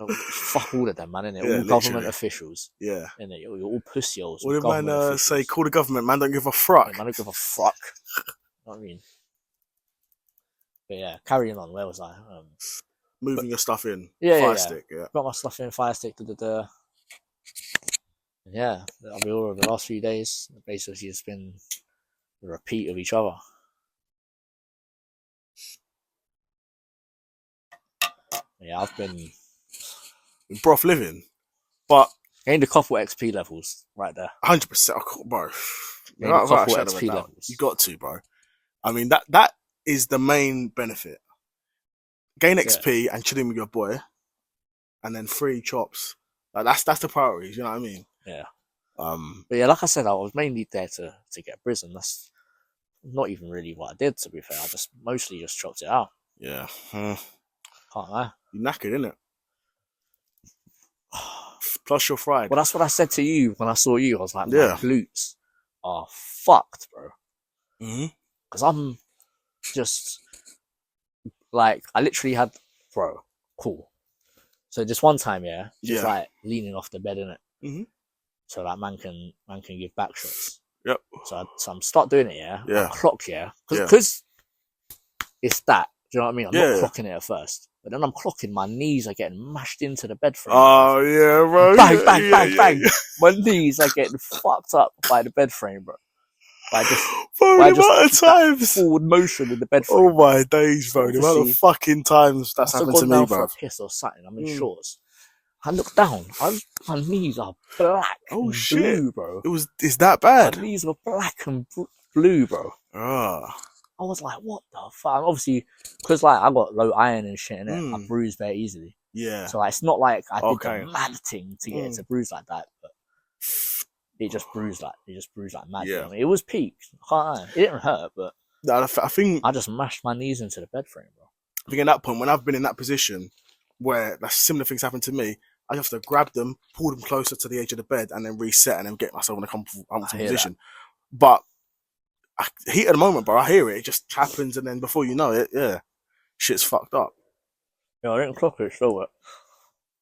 [SPEAKER 2] Fuck all of them, man, innit? All government officials. Yeah. Innit? You're all pussy holes.
[SPEAKER 1] What did man say? Call the government, man, don't give a fuck.
[SPEAKER 2] Yeah, man, don't give a fuck. You know what I mean? But yeah, carrying on. Where was I?
[SPEAKER 1] Moving your stuff in. Fire Stick, yeah.
[SPEAKER 2] Got my stuff in, Fire Stick, yeah, I'll be all over the last few days. Basically, it's been a repeat of each other. Yeah, I've been
[SPEAKER 1] broth living, but
[SPEAKER 2] gained a couple XP levels right there.
[SPEAKER 1] 100%, bro. Gained a couple XP levels. You got to, bro. I mean, that is the main benefit. Gain XP and chilling with your boy, and then free chops. Like that's the priorities. You know what I mean? Yeah.
[SPEAKER 2] But yeah, like I said, I was mainly there to get prison. That's not even really what I did, to be fair. I just mostly just chopped it out. Yeah. Can't lie.
[SPEAKER 1] You're knackered, innit? Plus you're fried.
[SPEAKER 2] Well, that's what I said to you when I saw you. I was like, my glutes are fucked, bro. Because I'm just like, I literally had, bro, cool. So just one time, just like leaning off the bed, innit? So that man can give back shots. Yep. So I'm start doing it, I clock, because it's that. Do you know what I mean? I'm not clocking it at first, but then I'm clocking. My knees are getting mashed into the bed frame.
[SPEAKER 1] Oh yeah, bro!
[SPEAKER 2] Bang, bang, bang, bang. My knees are getting fucked up by the bed frame, bro. By just
[SPEAKER 1] times
[SPEAKER 2] forward motion in the bed frame.
[SPEAKER 1] Oh my days, bro! The amount of fucking times that's happened to me, bro.
[SPEAKER 2] For a piss or something. I'm in shorts. I look down. My knees are black.
[SPEAKER 1] Oh
[SPEAKER 2] and
[SPEAKER 1] shit,
[SPEAKER 2] blue, bro!
[SPEAKER 1] It's that bad.
[SPEAKER 2] My knees were black and blue, bro.
[SPEAKER 1] Ah.
[SPEAKER 2] I was like, what the fuck? Obviously, because like I got low iron and shit in it, I bruise very easily. Yeah. So like, it's not like I did the mad thing to get it to bruise like that, but it just bruised like mad. Yeah. It was peak. It didn't hurt, but
[SPEAKER 1] I think
[SPEAKER 2] I just mashed my knees into the bed frame, bro.
[SPEAKER 1] I think at that point, when I've been in that position where like similar things happen to me, I have to grab them, pull them closer to the edge of the bed, and then reset and then get myself in a comfortable position. That. But heat at the moment, bro. I hear it. It just happens, and then before you know it, shit's fucked up.
[SPEAKER 2] Yeah, I didn't clock it, still,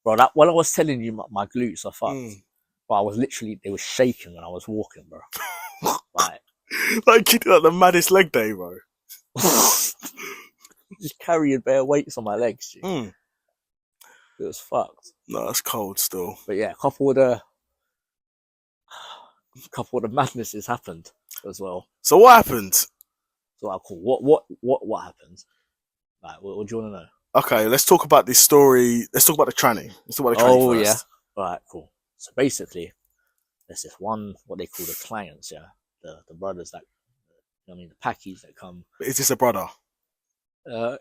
[SPEAKER 2] bro. That when I was telling you my glutes are fucked, but I was literally, they were shaking when I was walking, bro. like
[SPEAKER 1] you did like the maddest leg day, bro.
[SPEAKER 2] Just carrying bare weights on my legs. It was fucked.
[SPEAKER 1] No, that's cold still.
[SPEAKER 2] But yeah, a couple of the madnesses happened as well.
[SPEAKER 1] So what happened?
[SPEAKER 2] So like, cool. What happened? Like, what do you want to know?
[SPEAKER 1] Okay, let's talk about this story. Let's talk about the tranny. Let's talk about the tranny first.
[SPEAKER 2] Yeah. Alright, cool. So basically, there's this one, what they call the clients, the brothers that, I mean, the packies that come.
[SPEAKER 1] Is this a brother?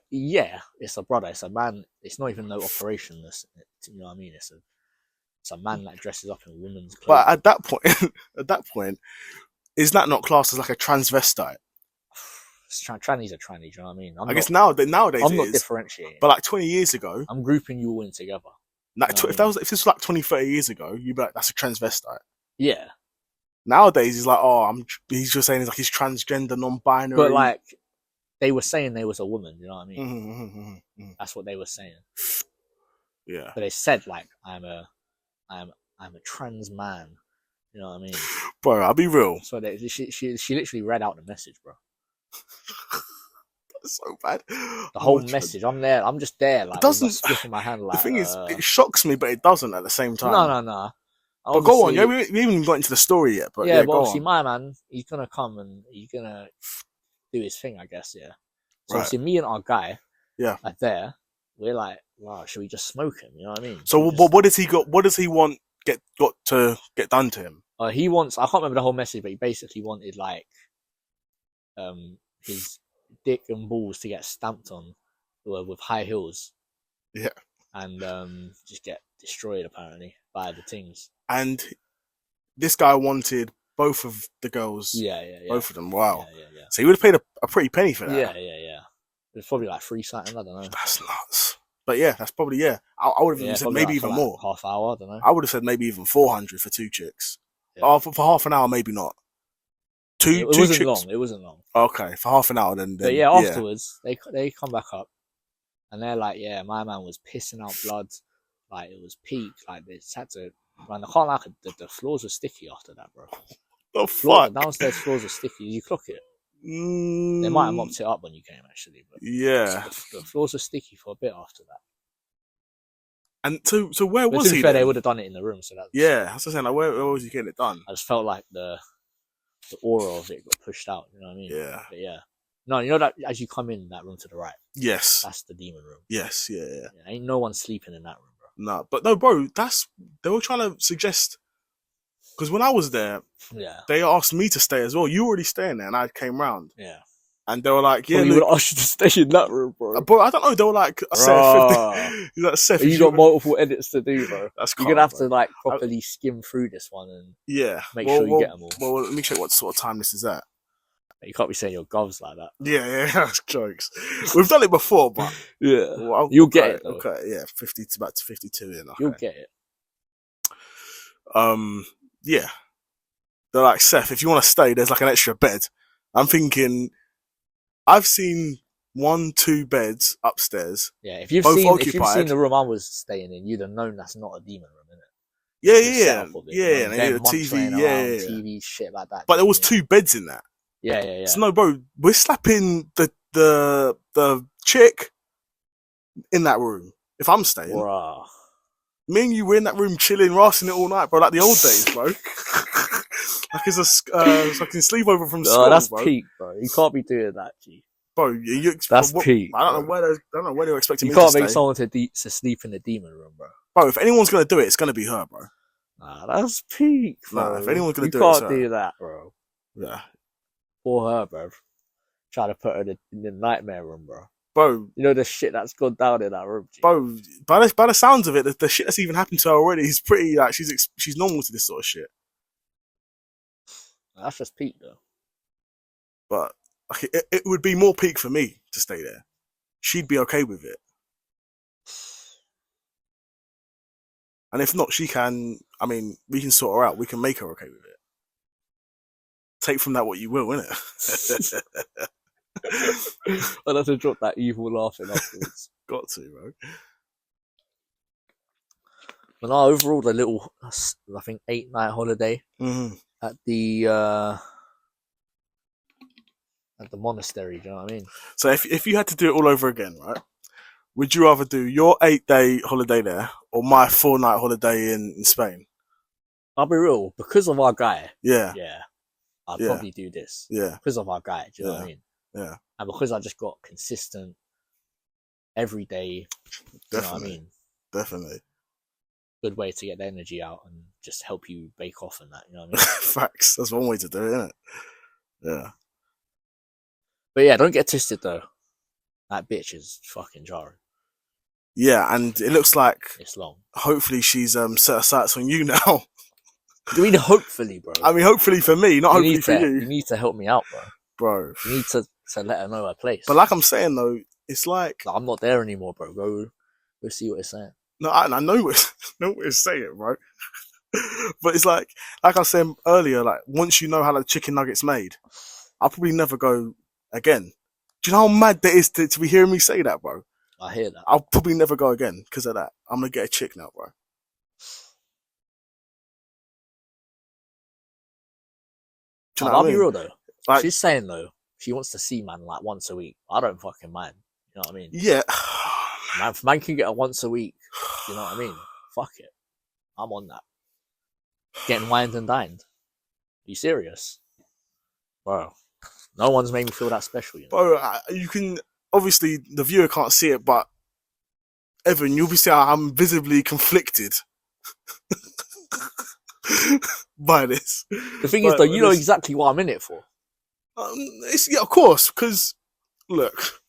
[SPEAKER 2] Yeah, it's a brother. It's a man. It's not even no operation. You know what I mean? It's a man that dresses up in women's clothes.
[SPEAKER 1] But at that point, is that not classed as like a transvestite?
[SPEAKER 2] trannies are trannies. You know what I mean?
[SPEAKER 1] I guess nowadays
[SPEAKER 2] I'm not
[SPEAKER 1] is,
[SPEAKER 2] differentiating.
[SPEAKER 1] but like 20 years ago,
[SPEAKER 2] I'm grouping you all in together.
[SPEAKER 1] Like if this was like 20, 30 years ago, you'd be like, that's a transvestite.
[SPEAKER 2] Yeah.
[SPEAKER 1] Nowadays, he's like, he's just saying he's transgender, non-binary.
[SPEAKER 2] But like, they were saying they was a woman. You know what I mean?
[SPEAKER 1] Mm-hmm.
[SPEAKER 2] That's what they were saying.
[SPEAKER 1] Yeah.
[SPEAKER 2] But they said like, I'm a trans man. You know what I mean?
[SPEAKER 1] Bro, I'll be real.
[SPEAKER 2] So she literally read out the message, bro.
[SPEAKER 1] That's so bad.
[SPEAKER 2] The whole message. I'm there. I'm just there. Like, it doesn't stick in my hand. Like,
[SPEAKER 1] the thing is, it shocks me, but it doesn't at the same time.
[SPEAKER 2] No.
[SPEAKER 1] But go on. Yeah, we haven't even got into the story yet. But
[SPEAKER 2] yeah, but obviously, my man, he's gonna come and he's gonna do his thing, I guess. Yeah. So obviously, me and our guy, are there. We're like, wow, should we just smoke him? You know what I mean?
[SPEAKER 1] So what does he got? What does he want? Got to get done to him?
[SPEAKER 2] He wants. I can't remember the whole message, but he basically wanted like, his dick and balls to get stamped on with high heels.
[SPEAKER 1] Yeah.
[SPEAKER 2] And just get destroyed apparently by the things. And
[SPEAKER 1] this guy wanted both of the girls.
[SPEAKER 2] Yeah.
[SPEAKER 1] Both of them. Wow.
[SPEAKER 2] Yeah.
[SPEAKER 1] So he would have paid a pretty penny for that.
[SPEAKER 2] Yeah. It was probably like free something. I don't know.
[SPEAKER 1] That's nuts. But yeah, that's probably I would have even said maybe even more.
[SPEAKER 2] Half hour. I don't know.
[SPEAKER 1] I would have said maybe even 400 for 2 chicks.
[SPEAKER 2] Yeah.
[SPEAKER 1] For half an hour, maybe not. It
[SPEAKER 2] wasn't long.
[SPEAKER 1] Okay, for half an hour then.
[SPEAKER 2] But yeah, afterwards they come back up, and they're like, yeah, my man was pissing out blood, like it was peak, like they had to. Man, I can't lie, the floors were sticky after that, bro.
[SPEAKER 1] The fuck?
[SPEAKER 2] The downstairs floors were sticky. You clock it. They might have mopped it up when you came, actually. But
[SPEAKER 1] yeah,
[SPEAKER 2] the floors were sticky for a bit after that.
[SPEAKER 1] And so where was he?
[SPEAKER 2] To be fair, they would have done it in the room. So
[SPEAKER 1] I was saying, like, where was he getting it done?
[SPEAKER 2] I just felt like the aura of it got pushed out. You know what I mean?
[SPEAKER 1] Yeah.
[SPEAKER 2] But yeah. No, you know that as you come in that room to the right.
[SPEAKER 1] Yes.
[SPEAKER 2] That's the demon room.
[SPEAKER 1] Yes. Yeah.
[SPEAKER 2] Ain't no one sleeping in that room, bro.
[SPEAKER 1] No, but no, bro. They were trying to suggest. Because when I was there, they asked me to stay as well. You already staying there, and I came round.
[SPEAKER 2] Yeah.
[SPEAKER 1] And they were like, yeah,
[SPEAKER 2] you would ask you to stay in that room, bro.
[SPEAKER 1] Bro, I don't know. They were like, Seth,
[SPEAKER 2] you got multiple edits to do, bro.
[SPEAKER 1] That's
[SPEAKER 2] You're gonna have to like properly skim through this one and make sure you get them all.
[SPEAKER 1] Well, let me check what sort of time this is at.
[SPEAKER 2] You can't be saying your govs like that.
[SPEAKER 1] Yeah, that's jokes. We've done it before, but
[SPEAKER 2] you'll get it. Though.
[SPEAKER 1] Okay, yeah, 50 to about 52 in. Okay.
[SPEAKER 2] You'll get it.
[SPEAKER 1] Yeah. They're like, Seth, if you want to stay, there's like an extra bed. I'm thinking, I've seen 1-2 beds upstairs.
[SPEAKER 2] Yeah, if you've seen the room I was staying in, you'd have known that's not a demon room, innit?
[SPEAKER 1] Yeah.
[SPEAKER 2] And
[SPEAKER 1] they had a TV,
[SPEAKER 2] TV shit like that.
[SPEAKER 1] But there was 2 beds in that.
[SPEAKER 2] Yeah.
[SPEAKER 1] So no, bro, we're slapping the chick in that room. If I'm staying,
[SPEAKER 2] bruh.
[SPEAKER 1] Me and you were in that room chilling, rassing it all night, bro. Like the old days, bro. Like it's a fucking sleepover from school,
[SPEAKER 2] that's
[SPEAKER 1] bro.
[SPEAKER 2] Peak, bro. You can't be doing that, G.
[SPEAKER 1] Bro,
[SPEAKER 2] that's peak.
[SPEAKER 1] I don't know where they're expecting me
[SPEAKER 2] to stay. You can't make someone to sleep in the demon room, bro.
[SPEAKER 1] Bro, if anyone's gonna do it, it's gonna be her, bro.
[SPEAKER 2] Nah, that's peak, bro.
[SPEAKER 1] Nah, if anyone's gonna do it,
[SPEAKER 2] you can't do that, bro.
[SPEAKER 1] Yeah.
[SPEAKER 2] Poor her, bro. Try to put her in the nightmare room, bro.
[SPEAKER 1] Bro,
[SPEAKER 2] you know the shit that's gone down in that room, G.
[SPEAKER 1] Bro. By the sounds of it, the shit that's even happened to her already is pretty like she's normal to this sort of shit.
[SPEAKER 2] That's just peak, though.
[SPEAKER 1] But it would be more peak for me to stay there. She'd be okay with it. And if not, we can sort her out. We can make her okay with it. Take from that what you will, innit?
[SPEAKER 2] I'd have to drop that evil laughing afterwards.
[SPEAKER 1] Got to, bro.
[SPEAKER 2] But no, overall, the little, I think, 8-night holiday at the monastery, do you know what I mean?
[SPEAKER 1] So if you had to do it all over again, right? Would you rather do your 8-day holiday there or my 4-night holiday in Spain?
[SPEAKER 2] I'll be real, because of our guy.
[SPEAKER 1] Yeah.
[SPEAKER 2] I'd probably do this.
[SPEAKER 1] Yeah.
[SPEAKER 2] Because of our guy, do you know what I mean?
[SPEAKER 1] Yeah.
[SPEAKER 2] And because I just got consistent every day, you know what I mean?
[SPEAKER 1] Definitely.
[SPEAKER 2] Good way to get the energy out and just help you bake off and that, you know what I mean?
[SPEAKER 1] Facts. That's one way to do it, isn't it? Yeah.
[SPEAKER 2] But yeah, don't get twisted though. That bitch is fucking jarring.
[SPEAKER 1] Yeah, and it looks like
[SPEAKER 2] it's long. Hopefully
[SPEAKER 1] she's set her sights on you now.
[SPEAKER 2] Do you mean hopefully, bro?
[SPEAKER 1] I mean, hopefully for me, not hopefully for you.
[SPEAKER 2] You need to help me out, bro.
[SPEAKER 1] Bro.
[SPEAKER 2] You need to So let her know her place.
[SPEAKER 1] But like I'm saying though, it's like
[SPEAKER 2] I'm not there anymore, bro. Go see what it's saying.
[SPEAKER 1] No, I know what it's saying, bro. But it's like I said earlier, like once you know how the chicken nugget's made, I'll probably never go again. Do you know how mad that is to be hearing me say that, bro?
[SPEAKER 2] I hear that.
[SPEAKER 1] I'll probably never go again because of that. I'm gonna get a chick now, bro. Do you know
[SPEAKER 2] I'll
[SPEAKER 1] what I
[SPEAKER 2] be
[SPEAKER 1] mean?
[SPEAKER 2] real though.
[SPEAKER 1] Like,
[SPEAKER 2] she's saying though, she wants to see man like once a week. I don't fucking mind. You know what I mean?
[SPEAKER 1] Yeah.
[SPEAKER 2] Man, if man can get her once a week, you know what I mean? Fuck it. I'm on that. Getting wined and dined. Are you serious? Bro, no one's made me feel that special, you know?
[SPEAKER 1] Bro, you can, obviously, the viewer can't see it, but Evan, you'll be seeing I'm visibly conflicted by this.
[SPEAKER 2] The thing is, though, you know exactly what I'm in it for.
[SPEAKER 1] Yeah, of course, because, look,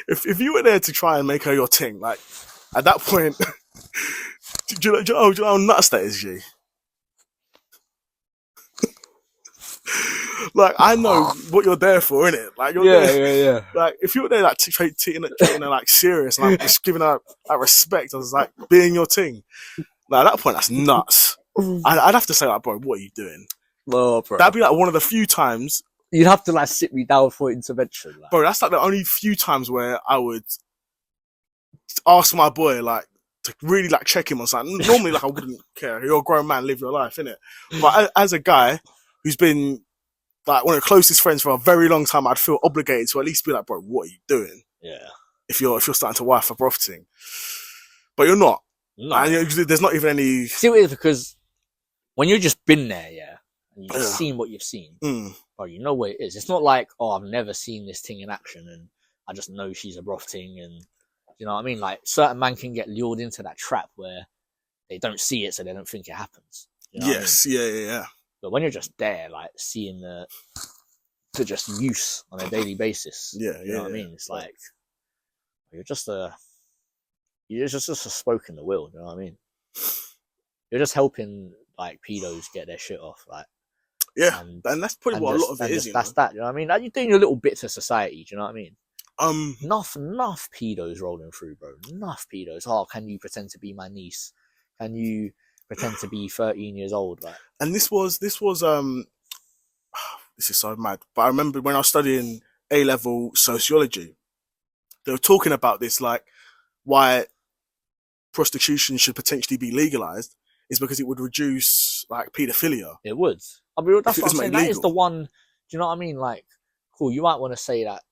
[SPEAKER 1] if you were there to try and make her your ting, like, at that point, do you know how nuts that is, G? Like, I know what you're there for, innit? Like, you're there.
[SPEAKER 2] Yeah.
[SPEAKER 1] Like, if you were there, like, treating her, like, serious, and, like, just giving her, like, respect, I was like, being your ting. Like, at that point, that's nuts. I'd have to say, like, bro, what are you doing?
[SPEAKER 2] No, bro.
[SPEAKER 1] That'd be, like, one of the few times.
[SPEAKER 2] You'd have to, like, sit me down for intervention. Like.
[SPEAKER 1] Bro, that's, like, the only few times where I would ask my boy, like, to really, like, check him on something. Normally, like, I wouldn't care. You're a grown man, live your life, innit? But as a guy who's been, like, one of the closest friends for a very long time, I'd feel obligated to at least be like, bro, what are you doing?
[SPEAKER 2] Yeah.
[SPEAKER 1] If you're starting to wife a broth thing. But you're not.
[SPEAKER 2] No.
[SPEAKER 1] And there's not even any...
[SPEAKER 2] See what it is? Because when you've just been there, yeah, and you've seen what you've seen, bro, you know what it is. It's not like, oh, I've never seen this thing in action and I just know she's a broth thing, and you know what I mean? Like, certain man can get lured into that trap where they don't see it, so they don't think it happens. You know
[SPEAKER 1] yes,
[SPEAKER 2] what I mean?
[SPEAKER 1] yeah.
[SPEAKER 2] But when you're just there, like, seeing the just use on a daily basis, you know what I mean? It's like, you're just a spoke in the will, you know what I mean? You're just helping, like, pedos get their shit off, like.
[SPEAKER 1] Yeah, and that's probably what a lot of it is.
[SPEAKER 2] That's that, you know what I mean? Like, you're doing your little bit to society, do you know what I mean?
[SPEAKER 1] Enough
[SPEAKER 2] pedos rolling through, bro. Enough pedos. Oh, can you pretend to be my niece? Can you pretend to be 13 years old? Like,
[SPEAKER 1] and this was this is so mad. But I remember when I was studying A-level sociology, they were talking about this, like, why prostitution should potentially be legalized is because it would reduce, like, paedophilia.
[SPEAKER 2] It would. I mean, that's what I'm saying.
[SPEAKER 1] Legal.
[SPEAKER 2] That is the one. Do you know what I mean? Like, cool. You might want to say that,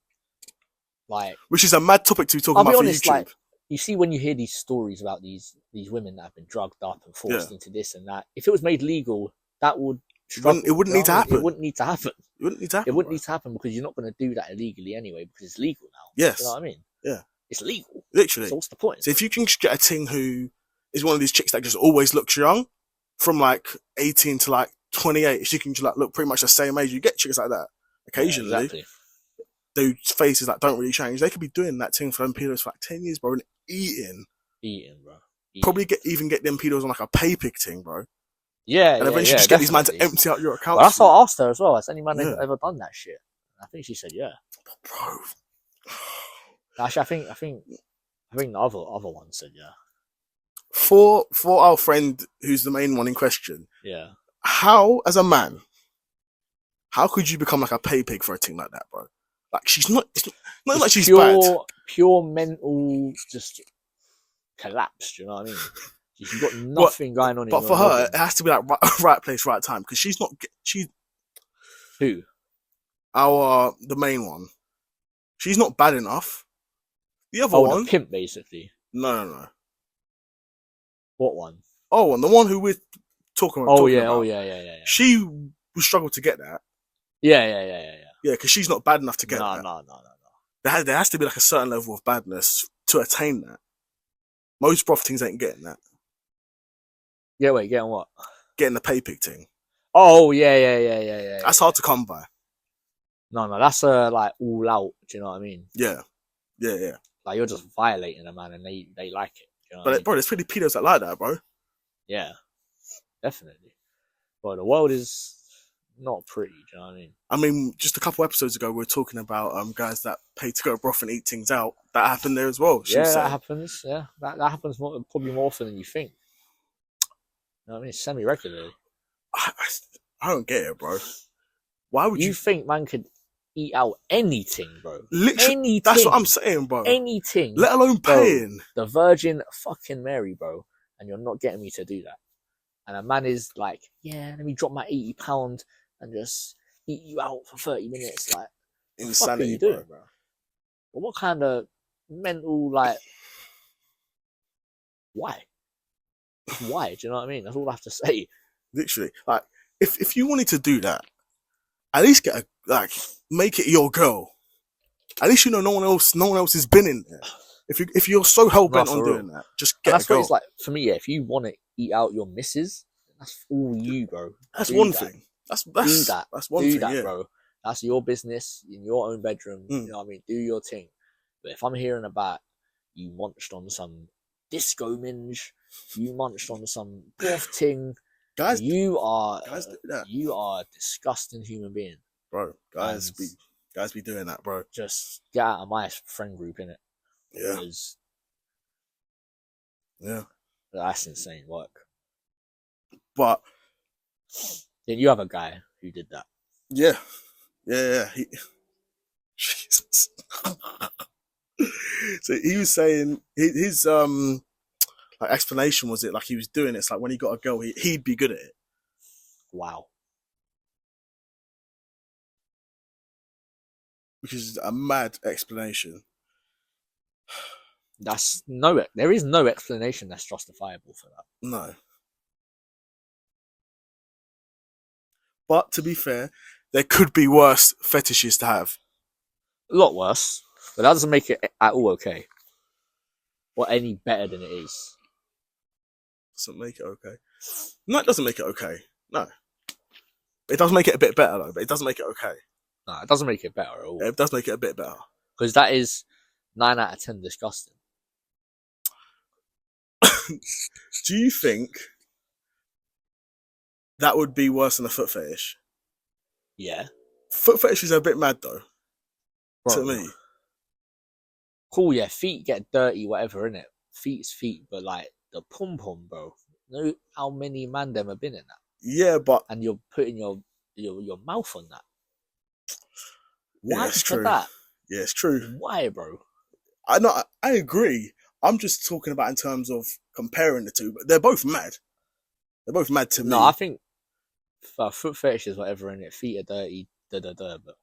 [SPEAKER 2] like,
[SPEAKER 1] which is a mad topic to be talking about
[SPEAKER 2] honest,
[SPEAKER 1] for YouTube.
[SPEAKER 2] Like, you see, when you hear these stories about these women that have been drugged up and forced into this and that, if it was made legal, that would struggle. It wouldn't need to happen. It wouldn't need to happen. It wouldn't need to happen. It wouldn't need to happen because you're not going to do that illegally anyway, because it's legal now.
[SPEAKER 1] Yes.
[SPEAKER 2] You know what I mean?
[SPEAKER 1] Yeah.
[SPEAKER 2] It's legal.
[SPEAKER 1] Literally.
[SPEAKER 2] So what's the point?
[SPEAKER 1] So if you can just get a ting who is one of these chicks that just always looks young, from like 18 to like 28, she can just like look pretty much the same age. You get chicks like that occasionally. Yeah, exactly. Those faces that don't really change. They could be doing that thing for them pedos for like 10 years, bro, and eating, bro. Probably even get them pedos on like a pay pick thing, bro.
[SPEAKER 2] Yeah,
[SPEAKER 1] and eventually just get these men to empty out your account.
[SPEAKER 2] Well, that's what I asked her as well. Has any man ever done that shit? I think she said yeah.
[SPEAKER 1] Bro.
[SPEAKER 2] Actually, I think the other one said yeah.
[SPEAKER 1] For our friend who's the main one in question,
[SPEAKER 2] yeah.
[SPEAKER 1] How, as a man, how could you become like a pay pig for a thing like that, bro? Like, she's not. It's not like she's bad.
[SPEAKER 2] Pure mental just collapsed. You know what I mean? She's got nothing going on.
[SPEAKER 1] But for her, it has to be like right place, right time, because she's not.
[SPEAKER 2] Who?
[SPEAKER 1] The main one. She's not bad enough. The other one,
[SPEAKER 2] the pimp, basically.
[SPEAKER 1] No.
[SPEAKER 2] What one?
[SPEAKER 1] Oh, and the one who we're talking about.
[SPEAKER 2] Yeah.
[SPEAKER 1] She will struggle to get that.
[SPEAKER 2] Yeah.
[SPEAKER 1] Yeah, because she's not bad enough to get that.
[SPEAKER 2] No.
[SPEAKER 1] There has to be like a certain level of badness to attain that. Most broth things ain't getting that.
[SPEAKER 2] Yeah, wait, getting what?
[SPEAKER 1] Getting the pay pig thing.
[SPEAKER 2] Oh, yeah.
[SPEAKER 1] That's hard to come by.
[SPEAKER 2] No, that's like all out. Do you know what I mean?
[SPEAKER 1] Yeah.
[SPEAKER 2] Like, you're just violating a man, and they like it. You know
[SPEAKER 1] but bro, there's pretty pedos that like that, bro.
[SPEAKER 2] Yeah, definitely. But the world is not pretty. Do you know what I mean?
[SPEAKER 1] I mean, just a couple episodes ago, we were talking about guys that pay to go broth and eat things out. That happened there as well.
[SPEAKER 2] Yeah, that happens. Yeah, that happens probably more often than you think. You know what I mean? Semi-regularly.
[SPEAKER 1] I don't get it, bro. Why would
[SPEAKER 2] you think man could eat out anything, bro?
[SPEAKER 1] Literally, anything. That's what I'm saying, bro.
[SPEAKER 2] Anything.
[SPEAKER 1] Let alone paying.
[SPEAKER 2] The Virgin fucking Mary, bro. And you're not getting me to do that. And a man is like, yeah, let me drop my £80 and just eat you out for 30 minutes. Like, insanity, what are you doing, bro? Well, what kind of mental, like, why? Why? Do you know what I mean? That's all I have to say.
[SPEAKER 1] Literally, like, if you wanted to do that, at least make it your girl. At least you know no one else has been in there. If you're so hell bent on doing that, just get a girl. That's what it's
[SPEAKER 2] like for me. Yeah, if you want to eat out your missus, that's all you, bro.
[SPEAKER 1] That's one thing. That's one thing,
[SPEAKER 2] yeah, bro. That's your business in your own bedroom. You know what I mean? Do your thing. But if I'm hearing about you munched on some disco minge, you munched on some broth ting, guys, you are a disgusting human being,
[SPEAKER 1] bro. Guys be doing that, bro.
[SPEAKER 2] Just get out of my friend group, innit?
[SPEAKER 1] Yeah. Yeah.
[SPEAKER 2] That's insane work.
[SPEAKER 1] But
[SPEAKER 2] then you have a guy who did that.
[SPEAKER 1] Yeah. Yeah. Jesus. So he was saying his like explanation was it like he was doing it. It's like when he got a girl, he'd be good at it.
[SPEAKER 2] Wow.
[SPEAKER 1] Which is a mad explanation.
[SPEAKER 2] There is no explanation that's justifiable for that.
[SPEAKER 1] No. But to be fair, there could be worse fetishes to have.
[SPEAKER 2] A lot worse, but that doesn't make it at all okay. Or any better than it is.
[SPEAKER 1] Doesn't make it okay. No, it doesn't make it okay. No. It does make it a bit better though, but it doesn't make it okay.
[SPEAKER 2] No, it doesn't make it better at all.
[SPEAKER 1] Yeah, it does make it a bit better.
[SPEAKER 2] Because that is 9 out of 10 disgusting.
[SPEAKER 1] Do you think that would be worse than a foot fetish?
[SPEAKER 2] Yeah.
[SPEAKER 1] Foot fetish is a bit mad though. Bro, to me.
[SPEAKER 2] Cool, yeah, feet get dirty, whatever, innit? Feet's feet, but like the pom pom, bro. Know how many man them have been in that?
[SPEAKER 1] Yeah, but
[SPEAKER 2] and you're putting your mouth on that.
[SPEAKER 1] Why it's true. That? Yeah, it's true.
[SPEAKER 2] Why, bro?
[SPEAKER 1] I agree. I'm just talking about in terms of comparing the two, but they're both mad. They're both mad to me.
[SPEAKER 2] No, I think foot fetish is whatever in it. Feet are dirty, but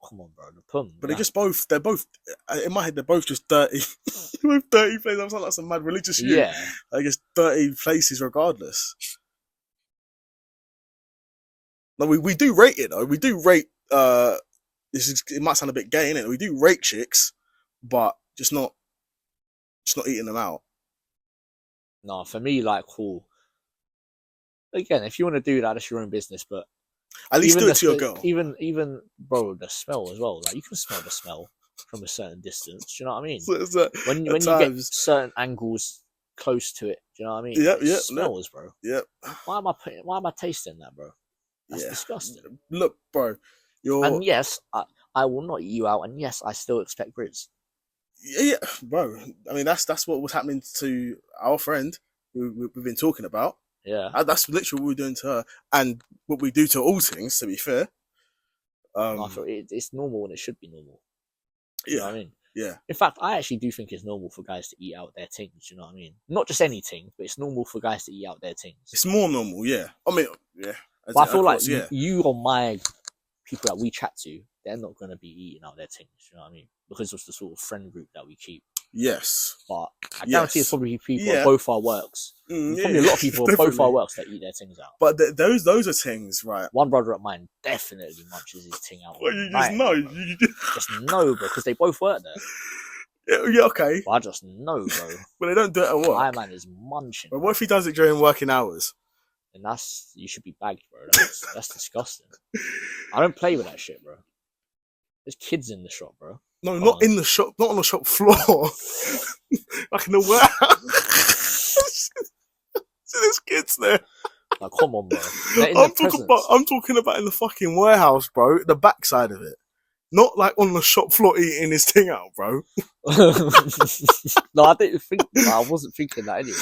[SPEAKER 2] come on, bro. The pum.
[SPEAKER 1] But they're both, in my head, they're both just dirty. Both dirty places. I'm like some mad religious shit.
[SPEAKER 2] Yeah.
[SPEAKER 1] I guess dirty places regardless. No, we do rate it though. We do rate, it might sound a bit gay, innit? We do rate chicks, but just not eating them out.
[SPEAKER 2] No, for me, like, cool. Again, if you want to do that, that's your own business, but
[SPEAKER 1] at least do it to your girl.
[SPEAKER 2] Even, bro, the smell as well. Like, you can smell the smell from a certain distance. Do you know what I mean? When you get certain angles close to it, do you know what I mean?
[SPEAKER 1] It
[SPEAKER 2] smells, bro.
[SPEAKER 1] Yep.
[SPEAKER 2] Why am I tasting that, bro? That's disgusting.
[SPEAKER 1] Look, bro,
[SPEAKER 2] and yes, I will not eat you out, and yes, I still expect grits.
[SPEAKER 1] Yeah, bro. I mean, that's what was happening to our friend who we've been talking about.
[SPEAKER 2] Yeah,
[SPEAKER 1] that's literally what we're doing to her, and what we do to all things. To be fair,
[SPEAKER 2] I feel it's normal and it should be normal. You know what I mean?
[SPEAKER 1] Yeah.
[SPEAKER 2] In fact, I actually do think it's normal for guys to eat out their things. You know what I mean? Not just any ting, but it's normal for guys to eat out their things.
[SPEAKER 1] It's more normal, yeah. I mean, yeah.
[SPEAKER 2] But I feel like you or my people that we chat to, they're not going to be eating out their things. You know what I mean? Because of the sort of friend group that we keep.
[SPEAKER 1] Yes.
[SPEAKER 2] But I guarantee it's probably people at both our works. Probably a lot of people at both our works that eat their things out.
[SPEAKER 1] But those are things, right?
[SPEAKER 2] One brother of mine definitely munches his ting out.
[SPEAKER 1] Well, you just know.
[SPEAKER 2] Just know, bro, because they both work there.
[SPEAKER 1] Yeah, okay.
[SPEAKER 2] But I just know, bro.
[SPEAKER 1] But they don't do it at work.
[SPEAKER 2] My man is munching.
[SPEAKER 1] But what if he does it during working hours?
[SPEAKER 2] And you should be bagged, bro. That's disgusting. I don't play with that shit, bro. There's kids in the shop, bro.
[SPEAKER 1] No, not in the shop. Not on the shop floor. Like in the warehouse. See, there's kids there.
[SPEAKER 2] Like, come on, bro. They're in the presence.
[SPEAKER 1] I'm talking about in the fucking warehouse, bro. The backside of it. Not like on the shop floor eating his thing out, bro.
[SPEAKER 2] No, I didn't think that. I wasn't thinking that anyway.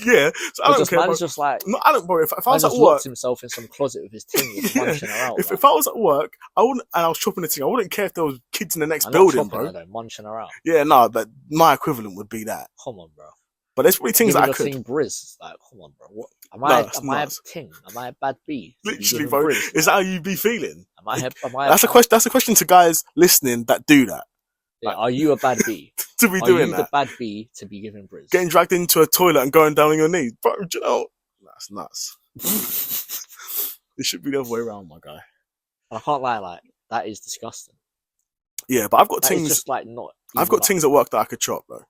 [SPEAKER 1] Yeah, so I don't care.
[SPEAKER 2] Man's just like,
[SPEAKER 1] no, I don't, bro. If I was at work,
[SPEAKER 2] locked himself in some closet with his ting, munching her out.
[SPEAKER 1] If I was at work, I wouldn't, and I was chopping the thing, I wouldn't care if there was kids in the next building, bro.
[SPEAKER 2] Her, munching her out.
[SPEAKER 1] Yeah, no, but my equivalent would be that.
[SPEAKER 2] Come on, bro.
[SPEAKER 1] But there's probably things that I could.
[SPEAKER 2] Ting Briz. Like, come on, bro. What? Am I a ting? Am I a bad B?
[SPEAKER 1] Literally, bro. Is that how you be feeling?
[SPEAKER 2] That's
[SPEAKER 1] a question. That's a question to guys listening that do that.
[SPEAKER 2] Yeah, are you a bad B?
[SPEAKER 1] To be doing that? Are you
[SPEAKER 2] the bad B to be giving Briz?
[SPEAKER 1] Getting dragged into a toilet and going down on your knees, bro. Do you know? That's nuts. It should be the other way around, my guy.
[SPEAKER 2] I can't lie, like that is disgusting.
[SPEAKER 1] Yeah, but I've got things.
[SPEAKER 2] Just like not.
[SPEAKER 1] I've got things at work that I could chop though.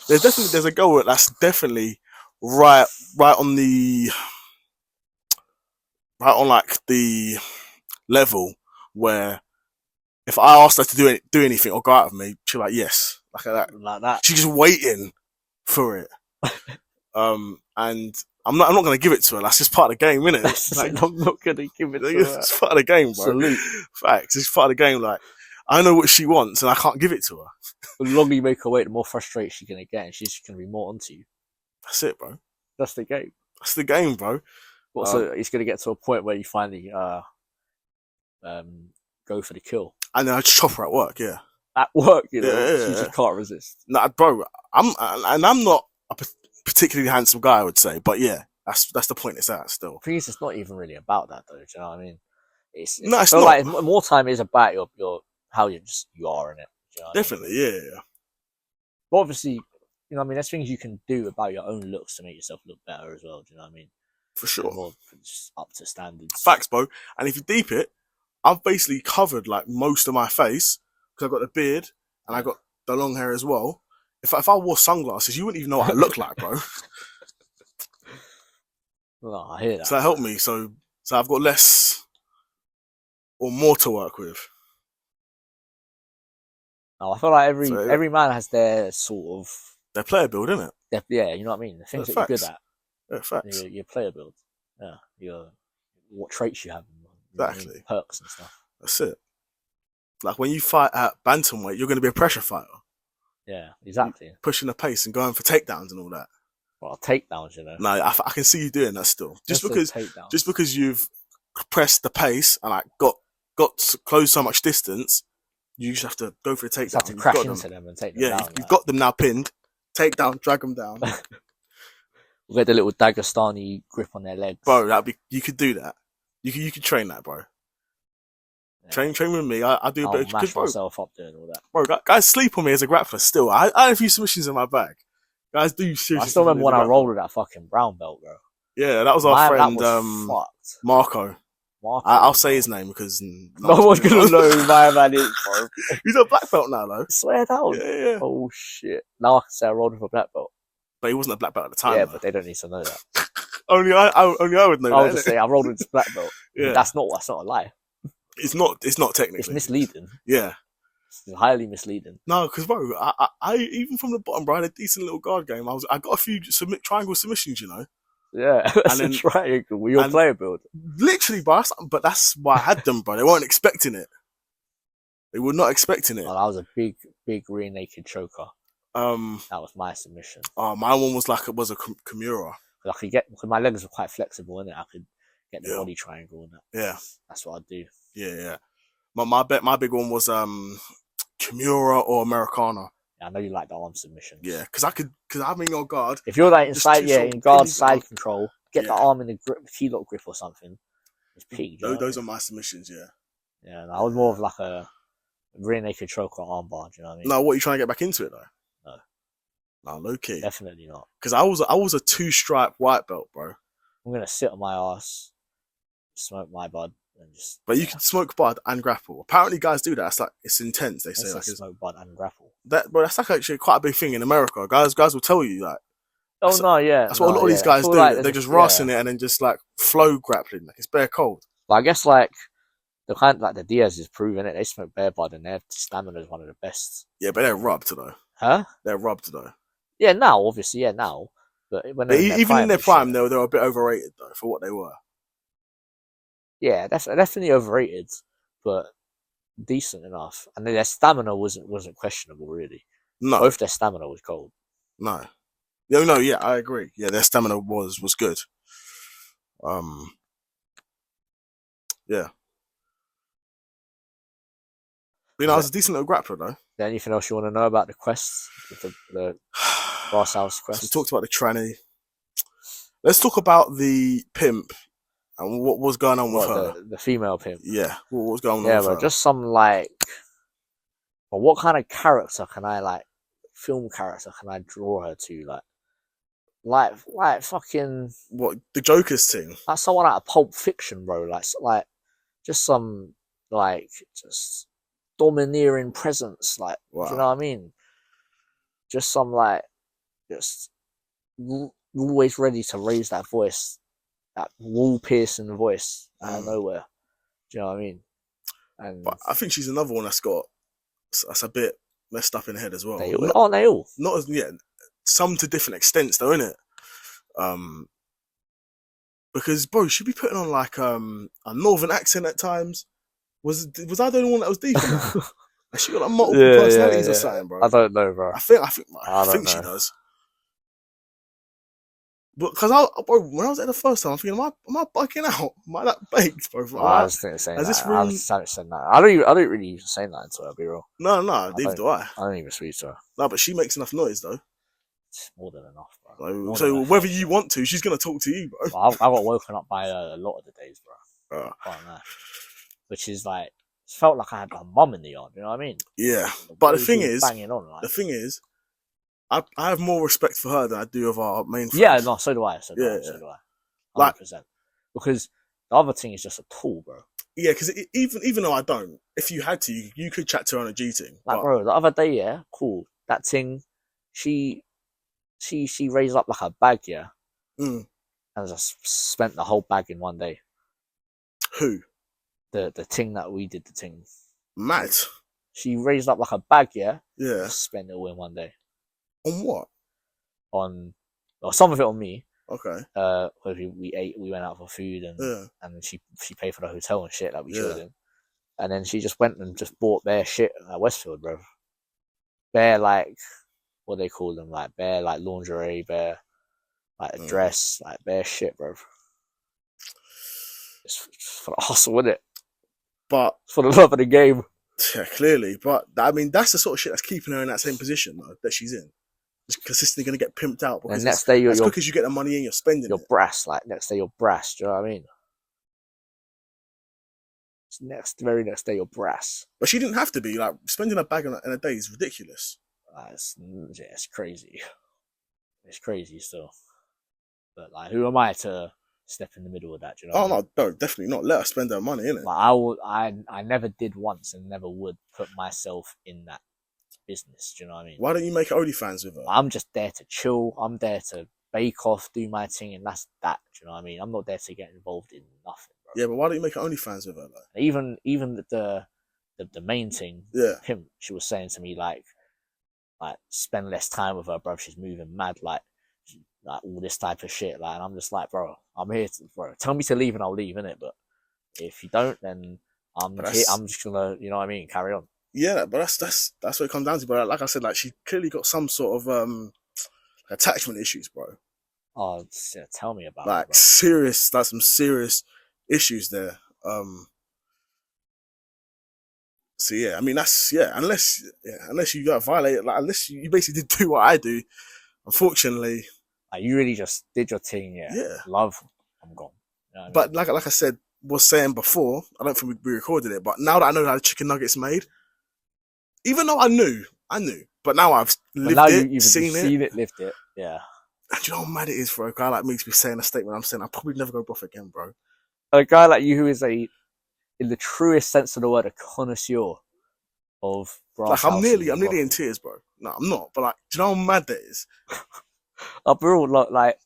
[SPEAKER 1] There's a girl that's definitely right on like the level where if I asked her to do anything or go out with me, she's like yes, like that. She's just waiting for it. And I'm not gonna give it to her. That's just part of the game, isn't it?
[SPEAKER 2] Like, I'm not gonna give it to her.
[SPEAKER 1] It's part of the game, bro. Salute. Facts. It's part of the game. Like I know what she wants, and I can't give it to her.
[SPEAKER 2] The longer you make her wait, the more frustrated she's gonna get, and she's gonna be more onto you.
[SPEAKER 1] That's it, bro.
[SPEAKER 2] That's the game.
[SPEAKER 1] That's the game, bro.
[SPEAKER 2] So it's gonna get to a point where you finally go for the kill.
[SPEAKER 1] And then I just chop her at work. Yeah.
[SPEAKER 2] At work, you know, she just can't resist.
[SPEAKER 1] Nah, bro. I'm not a particularly handsome guy, I would say, but yeah, that's the point it's at still.
[SPEAKER 2] The thing is, it's not even really about that, though. Do you know what I mean? It's
[SPEAKER 1] not.
[SPEAKER 2] Like more time is about your how you are in it. Do you know
[SPEAKER 1] Definitely,
[SPEAKER 2] I mean?
[SPEAKER 1] Yeah.
[SPEAKER 2] But obviously, you know what I mean. There's things you can do about your own looks to make yourself look better as well. Do you know what I mean?
[SPEAKER 1] For sure.
[SPEAKER 2] More just up to standards.
[SPEAKER 1] Facts, bro. And if you deep it, I've basically covered like most of my face because I've got the beard and I got the long hair as well. If I wore sunglasses, you wouldn't even know what I look like, bro.
[SPEAKER 2] Well, I hear that.
[SPEAKER 1] So that helped me. So I've got less or more to work with.
[SPEAKER 2] No, I feel like every man has their sort of
[SPEAKER 1] their player build, innit?
[SPEAKER 2] Yeah, you know what I mean. The things that you're good at.
[SPEAKER 1] Yeah, facts.
[SPEAKER 2] Your player build. Yeah, what traits you have.
[SPEAKER 1] Exactly.
[SPEAKER 2] Perks and stuff.
[SPEAKER 1] That's it. Like when you fight at bantamweight, you're going to be a pressure fighter.
[SPEAKER 2] Yeah, exactly.
[SPEAKER 1] Pushing the pace and going for takedowns and all that.
[SPEAKER 2] Well, takedowns, you know.
[SPEAKER 1] No, I can see you doing that still. Just because you've pressed the pace and like got closed so much distance, you just have to go for a takedown.
[SPEAKER 2] You have to crash into them and take them down.
[SPEAKER 1] Yeah, you've got them now pinned. Take down, drag them down.
[SPEAKER 2] We'll get the little Dagestani grip on their legs.
[SPEAKER 1] Bro, you could do that. You could train that, bro. Yeah. Train with me. I do a bit of...
[SPEAKER 2] I'll mash myself up doing all that.
[SPEAKER 1] Bro, guys sleep on me as a grappler still. I have a few submissions in my bag. Guys do seriously...
[SPEAKER 2] I still remember when I rolled with that fucking brown belt, bro.
[SPEAKER 1] Yeah, that was our friend, Marco. I'll say his name because...
[SPEAKER 2] No one's going to know who my man is, bro.
[SPEAKER 1] He's a black belt now, though.
[SPEAKER 2] Swear down.
[SPEAKER 1] Yeah.
[SPEAKER 2] Oh, shit. Now I can say I rolled with a black belt.
[SPEAKER 1] But he wasn't a black belt at the time.
[SPEAKER 2] Yeah, but they don't need to know that.
[SPEAKER 1] Only I would know that.
[SPEAKER 2] I would just say I rolled with this black belt.
[SPEAKER 1] Yeah.
[SPEAKER 2] That's not a lie.
[SPEAKER 1] It's not technically.
[SPEAKER 2] It's misleading.
[SPEAKER 1] Yeah.
[SPEAKER 2] It's highly misleading.
[SPEAKER 1] No, because bro, I even from the bottom, bro, I had a decent little guard game. I got a few triangle submissions, you know.
[SPEAKER 2] Yeah, that's a triangle with your player build.
[SPEAKER 1] Literally, bro. But that's why I had them, bro. They weren't expecting it. They were not expecting it.
[SPEAKER 2] Oh, that was a big rear naked choker. That was my submission.
[SPEAKER 1] My one was a Kimura.
[SPEAKER 2] I could because my legs were quite flexible, innit? I could get the body triangle and that.
[SPEAKER 1] Yeah.
[SPEAKER 2] That's what I'd do.
[SPEAKER 1] Yeah. My big one was Kimura or Americana.
[SPEAKER 2] Yeah, I know you like the arm submission.
[SPEAKER 1] Yeah, because I'm in your guard.
[SPEAKER 2] If you're like inside, in guard side control, get the arm in the key lock grip or something. It's peak.
[SPEAKER 1] Those are my submissions, yeah.
[SPEAKER 2] Yeah, I was more of like a rear naked choke or arm bar, do you know what I mean?
[SPEAKER 1] No, what are you trying to get back into it though? No, low key.
[SPEAKER 2] Definitely not.
[SPEAKER 1] Because I was a 2-stripe white belt, bro.
[SPEAKER 2] I'm gonna sit on my ass, smoke my bud, and just.
[SPEAKER 1] But you can smoke bud and grapple. Apparently, guys do that. It's intense. They say
[SPEAKER 2] smoke bud and grapple.
[SPEAKER 1] That's like actually quite a big thing in America. Guys will tell you that.
[SPEAKER 2] Oh no, yeah.
[SPEAKER 1] That's what a lot of these guys do. Like they're just rassing it and then just like flow grappling. Like it's bare cold.
[SPEAKER 2] But I guess like the kind like the Diaz is proving it. They smoke bare bud and their stamina is one of the best.
[SPEAKER 1] Yeah, but they're rubbed though.
[SPEAKER 2] Huh?
[SPEAKER 1] They're rubbed though.
[SPEAKER 2] Yeah, now obviously, but But when they're in their
[SPEAKER 1] even
[SPEAKER 2] prime,
[SPEAKER 1] in their
[SPEAKER 2] they're
[SPEAKER 1] prime,
[SPEAKER 2] shit.
[SPEAKER 1] they were a bit overrated though for what they were.
[SPEAKER 2] Yeah, definitely overrated, but decent enough. And their stamina wasn't questionable really.
[SPEAKER 1] No,
[SPEAKER 2] Both their stamina was gold.
[SPEAKER 1] no, no. Yeah, I agree. Yeah, their stamina was good. Yeah. But, I was a decent little grappler though.
[SPEAKER 2] Anything else you want to know about the quests? The Brass House quest?
[SPEAKER 1] So we talked about the tranny. Let's talk about the pimp and what was going on with her.
[SPEAKER 2] The female pimp.
[SPEAKER 1] Yeah, what was going on
[SPEAKER 2] Yeah,
[SPEAKER 1] with
[SPEAKER 2] but
[SPEAKER 1] her?
[SPEAKER 2] just some like, well, what kind of character can I like? Film character can I draw her to? Like fucking
[SPEAKER 1] What, the Joker's thing?
[SPEAKER 2] like someone out of Pulp Fiction, bro. Like just some like just domineering presence. Like,
[SPEAKER 1] Wow.
[SPEAKER 2] do you know what I mean? Just some like just always ready to raise that voice, that wall piercing voice out of nowhere. Do you know what I mean? And
[SPEAKER 1] but I think she's another one that's a bit messed up in the head as well.
[SPEAKER 2] Aren't they all?
[SPEAKER 1] Not as some to different extents though, innit? Because bro, she'd be putting on like a northern accent at times. Was I the only one that was deep in that? She got like multiple personalities or something, bro.
[SPEAKER 2] I don't know, bro.
[SPEAKER 1] I think she does. But because when I was there the first time, I'm thinking, am I bugging out? Am I that baked, bro?
[SPEAKER 2] I was thinking saying that. I was saying that. I don't really even say that to her, be real.
[SPEAKER 1] No, neither do I.
[SPEAKER 2] I don't even speak to her.
[SPEAKER 1] No, but she makes enough noise though.
[SPEAKER 2] It's more than enough, bro.
[SPEAKER 1] So whether you want to, she's gonna talk to you, bro.
[SPEAKER 2] Well, I got woken up by a lot of the days, bro. Which is like, it felt like I had my mum in the yard. You know what I mean?
[SPEAKER 1] Yeah, but the thing is,
[SPEAKER 2] banging on. Like,
[SPEAKER 1] I have more respect for her than I do of our main friends.
[SPEAKER 2] Yeah, no, so do I. So do I. 100%. Because the other thing is just a tool, bro.
[SPEAKER 1] Yeah, because even though I don't, if you had to, you could chat to her on a G thing.
[SPEAKER 2] Like, bro, the other day, yeah, cool. That thing, she raised up like a bag, yeah, and just spent the whole bag in one day.
[SPEAKER 1] Who?
[SPEAKER 2] The thing that we did, the thing.
[SPEAKER 1] Mad.
[SPEAKER 2] She raised up like a bag, yeah.
[SPEAKER 1] Yeah.
[SPEAKER 2] Spent it all in one day.
[SPEAKER 1] On what?
[SPEAKER 2] Some of it on me.
[SPEAKER 1] Okay.
[SPEAKER 2] We ate, we went out for food, and she paid for the hotel and shit that we chilled in, and then she just went and just bought bare shit at Westfield, bro. Bare like, what they call them, like bare like lingerie, bare like a dress, like bare shit, bro. It's for the hustle, isn't it?
[SPEAKER 1] But
[SPEAKER 2] it's for the love of the game.
[SPEAKER 1] Yeah, clearly. But I mean, that's the sort of shit that's keeping her in that same position though that she's in. It's consistently going to get pimped out because
[SPEAKER 2] next day
[SPEAKER 1] as quick as you get the money in, you're spending
[SPEAKER 2] you're brass. Like next day you're brass. Do you know what I mean? Very next day you're brass.
[SPEAKER 1] But she didn't have to be. Like spending a bag in a day is ridiculous.
[SPEAKER 2] It's crazy. It's crazy still. But like, who am I to step in the middle of that? Do you know?
[SPEAKER 1] No, definitely not. Let her spend her money, innit?
[SPEAKER 2] Like I never did once and never would put myself in that business. Do you know what I mean?
[SPEAKER 1] Why don't you make OnlyFans with her?
[SPEAKER 2] I'm just there to chill. I'm there to bake off, do my thing, and that's that. Do you know what I mean? I'm not there to get involved in nothing, bro.
[SPEAKER 1] Yeah, but why don't you make OnlyFans with her? Like?
[SPEAKER 2] Even the main thing, him, she was saying to me like spend less time with her, bro. She's moving mad, like all this type of shit. Like, and I'm just like, bro, I'm here to, bro. Tell me to leave and I'll leave, innit? But if you don't, then I'm here. I'm just gonna, you know what I mean, carry on.
[SPEAKER 1] Yeah, but that's what it comes down to. But like I said, like she clearly got some sort of attachment issues, bro.
[SPEAKER 2] Oh, tell me about
[SPEAKER 1] like
[SPEAKER 2] it, bro.
[SPEAKER 1] Some serious issues there. So yeah, I mean unless you got violated, like unless you basically did do what I do, unfortunately.
[SPEAKER 2] Like, you really just did your thing, yeah. Love, I'm gone. You know
[SPEAKER 1] but I mean? like I said, was saying before, I don't think we recorded it, but now that I know how the chicken nugget's made, even though I knew, but now I've lived seen it,
[SPEAKER 2] lived it, yeah.
[SPEAKER 1] And you know how mad it is for a guy like me to be saying a statement I'm saying I'll probably never go broth again, bro.
[SPEAKER 2] A guy like you who is in the truest sense of the word, a connoisseur of brass.
[SPEAKER 1] Like I'm nearly in tears, bro. No, I'm not. But like, do you know how mad that is?
[SPEAKER 2] Bro, like,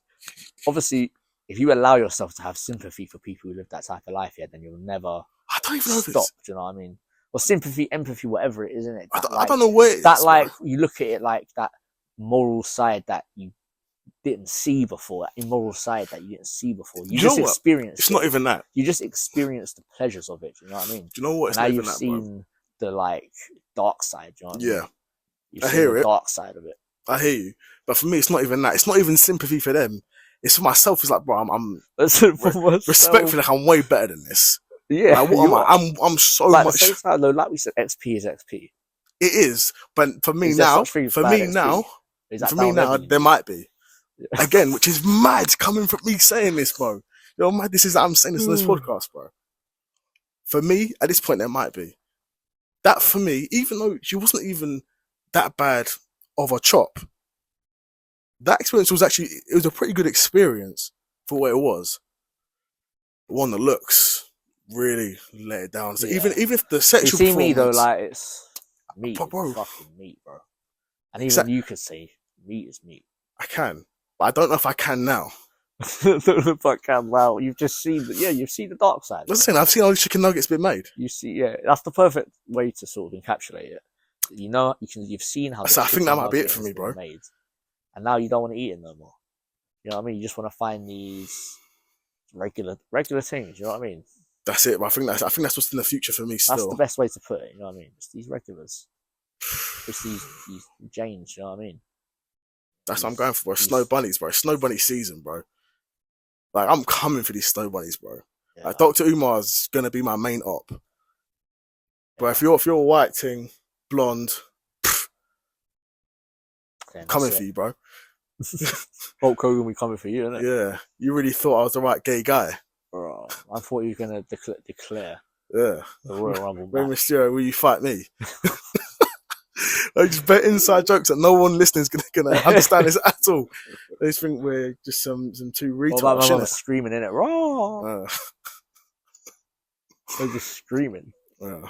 [SPEAKER 2] obviously, if you allow yourself to have sympathy for people who live that type of life, then you'll never.
[SPEAKER 1] I don't even know
[SPEAKER 2] stop. Do you know what I mean? Or sympathy, empathy, whatever it is, isn't it?
[SPEAKER 1] I don't know where it is.
[SPEAKER 2] That like, bro. You look at it like that moral side that you didn't see before, that immoral side that you didn't see before. You
[SPEAKER 1] Do you
[SPEAKER 2] just
[SPEAKER 1] know what?
[SPEAKER 2] experienced
[SPEAKER 1] It's
[SPEAKER 2] it.
[SPEAKER 1] not even that.
[SPEAKER 2] You just experienced the pleasures of it. Do you know what I mean?
[SPEAKER 1] Do you know what?
[SPEAKER 2] And
[SPEAKER 1] It's
[SPEAKER 2] now
[SPEAKER 1] not even
[SPEAKER 2] you've
[SPEAKER 1] that, bro.
[SPEAKER 2] seen the like dark side. Do you know what I mean?
[SPEAKER 1] Yeah,
[SPEAKER 2] You've
[SPEAKER 1] I
[SPEAKER 2] seen
[SPEAKER 1] hear
[SPEAKER 2] the
[SPEAKER 1] it.
[SPEAKER 2] dark side of it.
[SPEAKER 1] I hear you. But for me, it's not even that. It's not even sympathy for them. It's for myself. It's like, bro, I'm respectfully, like, I'm way better than this.
[SPEAKER 2] Yeah,
[SPEAKER 1] Like, what
[SPEAKER 2] you
[SPEAKER 1] am
[SPEAKER 2] are.
[SPEAKER 1] I? I'm so
[SPEAKER 2] But at
[SPEAKER 1] much.
[SPEAKER 2] the same time, though, like we said, XP is XP.
[SPEAKER 1] It is, but for me
[SPEAKER 2] Is there
[SPEAKER 1] now,
[SPEAKER 2] such thing as bad XP? Is that down level,
[SPEAKER 1] there might be.
[SPEAKER 2] Yeah.
[SPEAKER 1] Again, which is mad coming from me saying this, bro. You know, mad. I'm saying this on this podcast, bro. For me, at this point, there might be. That for me, even though she wasn't even that bad of a chop, that experience was actually, it was a pretty good experience for what it was. One that looks really let it down. So
[SPEAKER 2] Yeah.
[SPEAKER 1] even if the sexual
[SPEAKER 2] You see me though,
[SPEAKER 1] performance,
[SPEAKER 2] like it's meat,
[SPEAKER 1] bro,
[SPEAKER 2] fucking meat, bro. And even you could say meat is meat.
[SPEAKER 1] I can, but I don't know if I can now.
[SPEAKER 2] Don't know if I can. Well, you've just seen you've seen the dark side.
[SPEAKER 1] Listen, I've seen all these chicken nuggets being made.
[SPEAKER 2] You see, that's the perfect way to sort of encapsulate it. You know, you've seen how.
[SPEAKER 1] So I think that might be it for me, bro.
[SPEAKER 2] Made, and now you don't want to eat it no more. You know what I mean? You just want to find these regular things. You know what I mean?
[SPEAKER 1] That's it. But I think that's what's in the future for me. Still,
[SPEAKER 2] that's the best way to put it. You know what I mean? It's these regulars. It's these Janes. You know what I mean?
[SPEAKER 1] That's what I'm going for, bro. Snow bunnies, bro. Snow bunny season, bro. Like, I'm coming for these snow bunnies, bro.
[SPEAKER 2] Yeah.
[SPEAKER 1] Like, Dr. Umar's gonna be my main op. But if you're a white thing, blonde, coming for you, bro.
[SPEAKER 2] Hulk Hogan, we coming for you, innit?
[SPEAKER 1] Yeah, you really thought I was the right gay guy.
[SPEAKER 2] Bro, I thought you were gonna declare
[SPEAKER 1] Yeah.
[SPEAKER 2] the Royal Rumble
[SPEAKER 1] Rey
[SPEAKER 2] match.
[SPEAKER 1] Mysterio, will you fight me? Like, just bet inside jokes that no one listening is gonna understand this at all. They just think we're just some two retards.
[SPEAKER 2] What about my mother screaming in it? Raw! They're just screaming.
[SPEAKER 1] Yeah.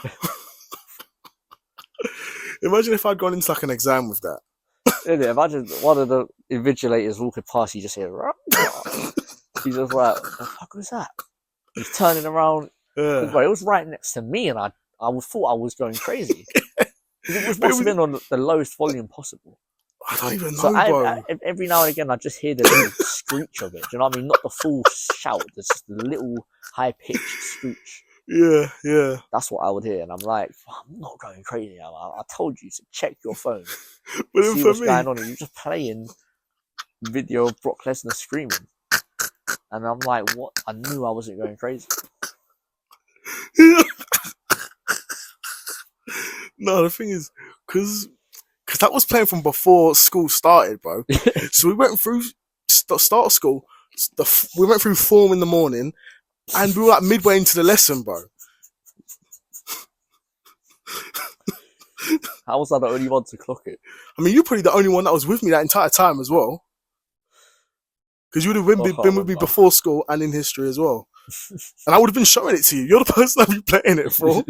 [SPEAKER 1] Imagine if I'd gone into like an exam with that.
[SPEAKER 2] Imagine one of the invigilators walking past, you just hear, Rah! He's just like, what the fuck was that? He's turning around.
[SPEAKER 1] Yeah.
[SPEAKER 2] But it was right next to me, and I thought I was going crazy. It must have been on the lowest volume possible.
[SPEAKER 1] I don't even know,
[SPEAKER 2] so
[SPEAKER 1] bro.
[SPEAKER 2] Every now and again, I just hear the little screech of it. Do you know what I mean? Not the full shout. There's just the little high-pitched screech.
[SPEAKER 1] Yeah.
[SPEAKER 2] That's what I would hear, and I'm like, I'm not going crazy. I told you to check your phone,
[SPEAKER 1] but
[SPEAKER 2] see what's going on, and you're just playing video of Brock Lesnar screaming, and I'm like, what? I knew I wasn't going crazy.
[SPEAKER 1] No, the thing is, because that was playing from before school started, bro. So we went through start of school. We went through form in the morning, and we were like midway into the lesson, bro.
[SPEAKER 2] How was I the only one to clock it?
[SPEAKER 1] I mean, you're probably the only one that was with me that entire time as well. Because you would have been with me before school and in history as well. And I would have been showing it to you. You're the person I've been playing it for.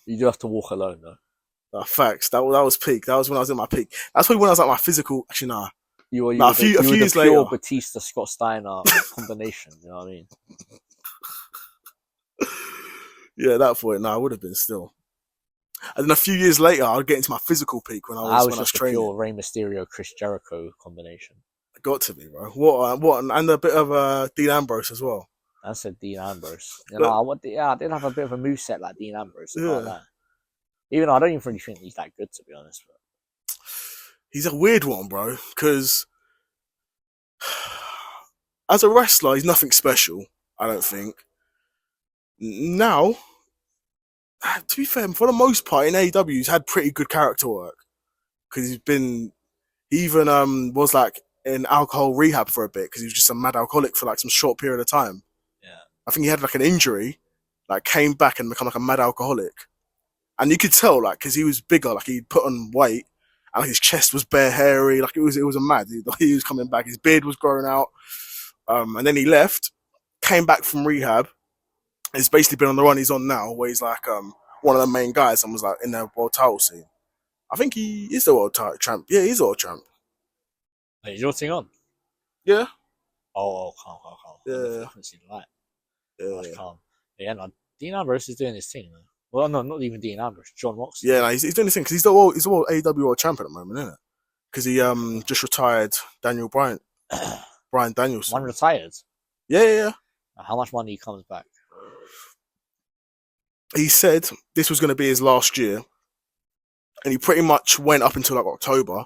[SPEAKER 2] You do have to walk alone, though.
[SPEAKER 1] Facts. That was peak. That was when I was in my peak. That's probably when I was like my physical. Actually, nah.
[SPEAKER 2] You were
[SPEAKER 1] a few years
[SPEAKER 2] the
[SPEAKER 1] later.
[SPEAKER 2] Batista Scott Steiner combination. You know what I mean?
[SPEAKER 1] Yeah, that point. I would have been still. And then a few years later, I'd get into my physical peak when I was training.
[SPEAKER 2] Pure Rey Mysterio, Chris Jericho combination.
[SPEAKER 1] It got to me, bro. What, and a bit of Dean Ambrose as well.
[SPEAKER 2] I said Dean Ambrose. You know, I did have a bit of a moveset like Dean Ambrose. Yeah. Even though I don't even really think he's that good, to be honest. But
[SPEAKER 1] he's a weird one, bro. Because as a wrestler, he's nothing special. I don't think. Now, to be fair, for the most part in AEW, he's had pretty good character work. Because he even was like in alcohol rehab for a bit because he was just a mad alcoholic for like some short period of time.
[SPEAKER 2] Yeah,
[SPEAKER 1] I think he had like an injury, like came back and become like a mad alcoholic, and you could tell like because he was bigger, like he'd put on weight, and like, his chest was bare hairy, like it was a mad. He was coming back, his beard was growing out, and then he left, came back from rehab. He's basically been on the run he's on now, where he's like one of the main guys and was like in the world title scene. I think he is the world title champ. Yeah, he's the world champ.
[SPEAKER 2] Hey, is your thing on?
[SPEAKER 1] Yeah.
[SPEAKER 2] Oh, calm.
[SPEAKER 1] Yeah.
[SPEAKER 2] I haven't seen the light.
[SPEAKER 1] Yeah.
[SPEAKER 2] Calm. Yeah, no, Dean Ambrose is doing his thing, though. Well, no, not even Dean Ambrose. John Moxley.
[SPEAKER 1] Yeah, no, he's doing the thing because he's the world AEW World Champion at the moment, isn't it? Because he just retired Daniel Bryan Danielson.
[SPEAKER 2] One retired.
[SPEAKER 1] Yeah.
[SPEAKER 2] How much money comes back?
[SPEAKER 1] He said this was going to be his last year, and he pretty much went up until like October.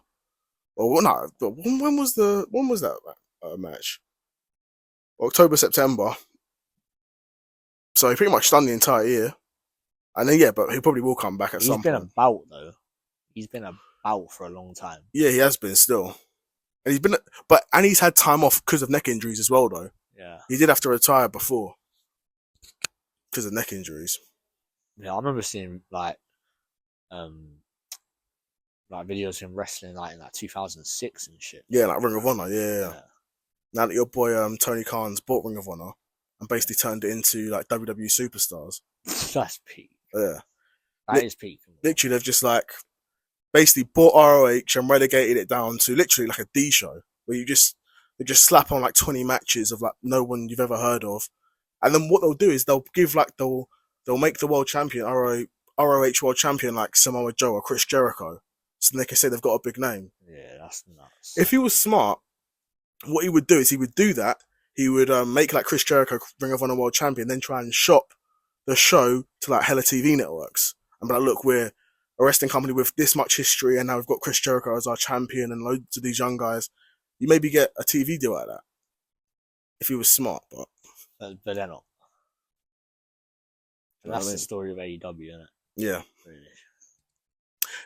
[SPEAKER 1] Or no, when was that match? October, September. So he pretty much done the entire year, and then but he probably will come back at some point.
[SPEAKER 2] He's been about though. He's been about for a long time.
[SPEAKER 1] Yeah, he has been still, and he's had time off because of neck injuries as well though.
[SPEAKER 2] Yeah,
[SPEAKER 1] he did have to retire before because of neck injuries.
[SPEAKER 2] Yeah, I remember seeing like videos of him wrestling like in like 2006 and shit.
[SPEAKER 1] Yeah, like Ring of Honor. Yeah. Now that your boy Tony Khan's bought Ring of Honor and basically turned it into like WWE superstars.
[SPEAKER 2] That's peak.
[SPEAKER 1] Yeah,
[SPEAKER 2] that is peak.
[SPEAKER 1] Literally, they've just like basically bought ROH and relegated it down to literally like a D show where they just slap on like 20 matches of like no one you've ever heard of, and then what they'll do is they'll make the world champion ROH world champion like Samoa Joe or Chris Jericho, so they can say they've got a big name.
[SPEAKER 2] Yeah, that's nuts.
[SPEAKER 1] If he was smart, what he would do is he would do that. He would make like Chris Jericho Ring of Honor world champion, then try and shop the show to like hella TV networks and be like, look, we're a wrestling company with this much history, and now we've got Chris Jericho as our champion and loads of these young guys. You maybe get a TV deal like that if he was smart, but
[SPEAKER 2] they're not. That's the story of AEW, isn't it?
[SPEAKER 1] Yeah,
[SPEAKER 2] really.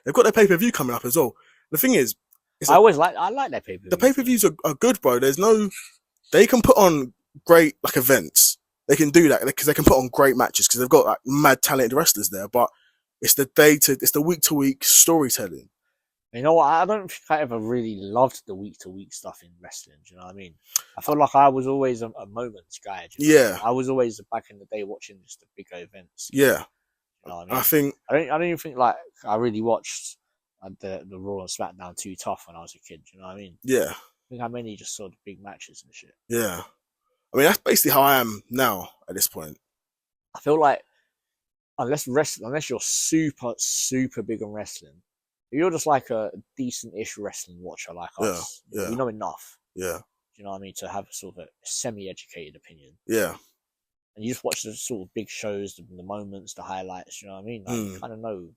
[SPEAKER 1] They've got their pay-per-view coming up as well. The thing is,
[SPEAKER 2] I like their pay-per-views.
[SPEAKER 1] The pay-per-views are good, bro. They can put on great like events. They can do that because they can put on great matches because they've got like mad talented wrestlers there. But it's the week-to-week storytelling.
[SPEAKER 2] You know what? I don't think I ever really loved the week-to-week stuff in wrestling. Do you know what I mean? I feel like I was always a moments guy.
[SPEAKER 1] Yeah,
[SPEAKER 2] I was always back in the day watching just the bigger events.
[SPEAKER 1] Yeah,
[SPEAKER 2] you know what I mean? I don't even think like I really watched the Raw and SmackDown too tough when I was a kid. Do you know what I mean?
[SPEAKER 1] Yeah,
[SPEAKER 2] I think I mainly just saw the big matches and shit.
[SPEAKER 1] Yeah, I mean that's basically how I am now at this point.
[SPEAKER 2] I feel like unless you're super super big on wrestling, if you're just like a decent-ish wrestling watcher like us, you know enough.
[SPEAKER 1] Yeah.
[SPEAKER 2] Do you know what I mean? To have sort of a semi-educated opinion.
[SPEAKER 1] Yeah.
[SPEAKER 2] And you just watch the sort of big shows, the moments, the highlights. You know what I mean? Like, you kind of know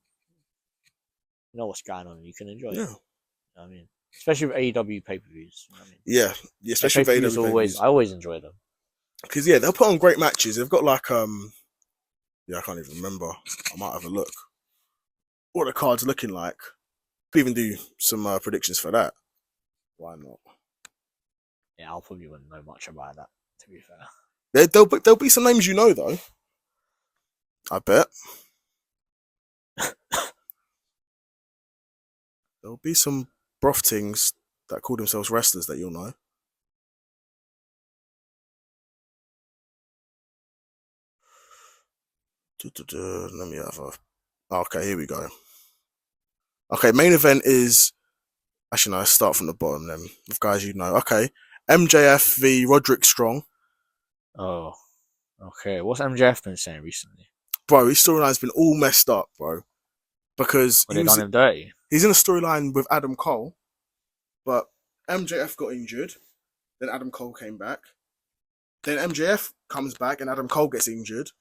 [SPEAKER 2] what's going on, and you can enjoy it. You know what I mean? Especially with AEW pay-per-views. You know what I mean? Yeah, especially with AEW pay-per-views. I always enjoy them.
[SPEAKER 1] Because they'll put on great matches. They've got like I can't even remember. I might have a look. What the card's looking like. Could even do some predictions for that. Why not?
[SPEAKER 2] Yeah, I probably wouldn't know much about that, to be fair.
[SPEAKER 1] There'll be some names you know, though. I bet. There'll be some broftings that call themselves wrestlers that you'll know. Let me have a... Okay, here we go. Okay, main event is... Actually, no, let's start from the bottom then. With guys you know. Okay, MJF v Roderick Strong.
[SPEAKER 2] Oh, okay. What's MJF been saying recently?
[SPEAKER 1] Bro, his storyline's been all messed up, bro. Because
[SPEAKER 2] they done him dirty.
[SPEAKER 1] He's in a storyline with Adam Cole, but MJF got injured. Then Adam Cole came back. Then MJF comes back and Adam Cole gets injured.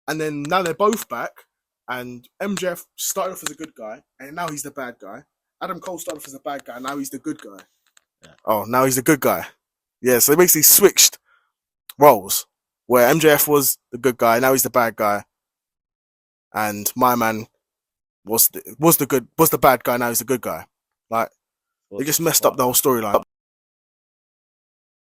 [SPEAKER 1] And then now they're both back. And MJF started off as a good guy, and now he's the bad guy. Adam Cole started off as a bad guy, and now he's the good guy. Yeah. Oh, now he's the good guy. Yeah, so they basically switched roles, where MJF was the good guy, now he's the bad guy, and my man was the bad guy, now he's the good guy. Like, they just messed up the whole storyline.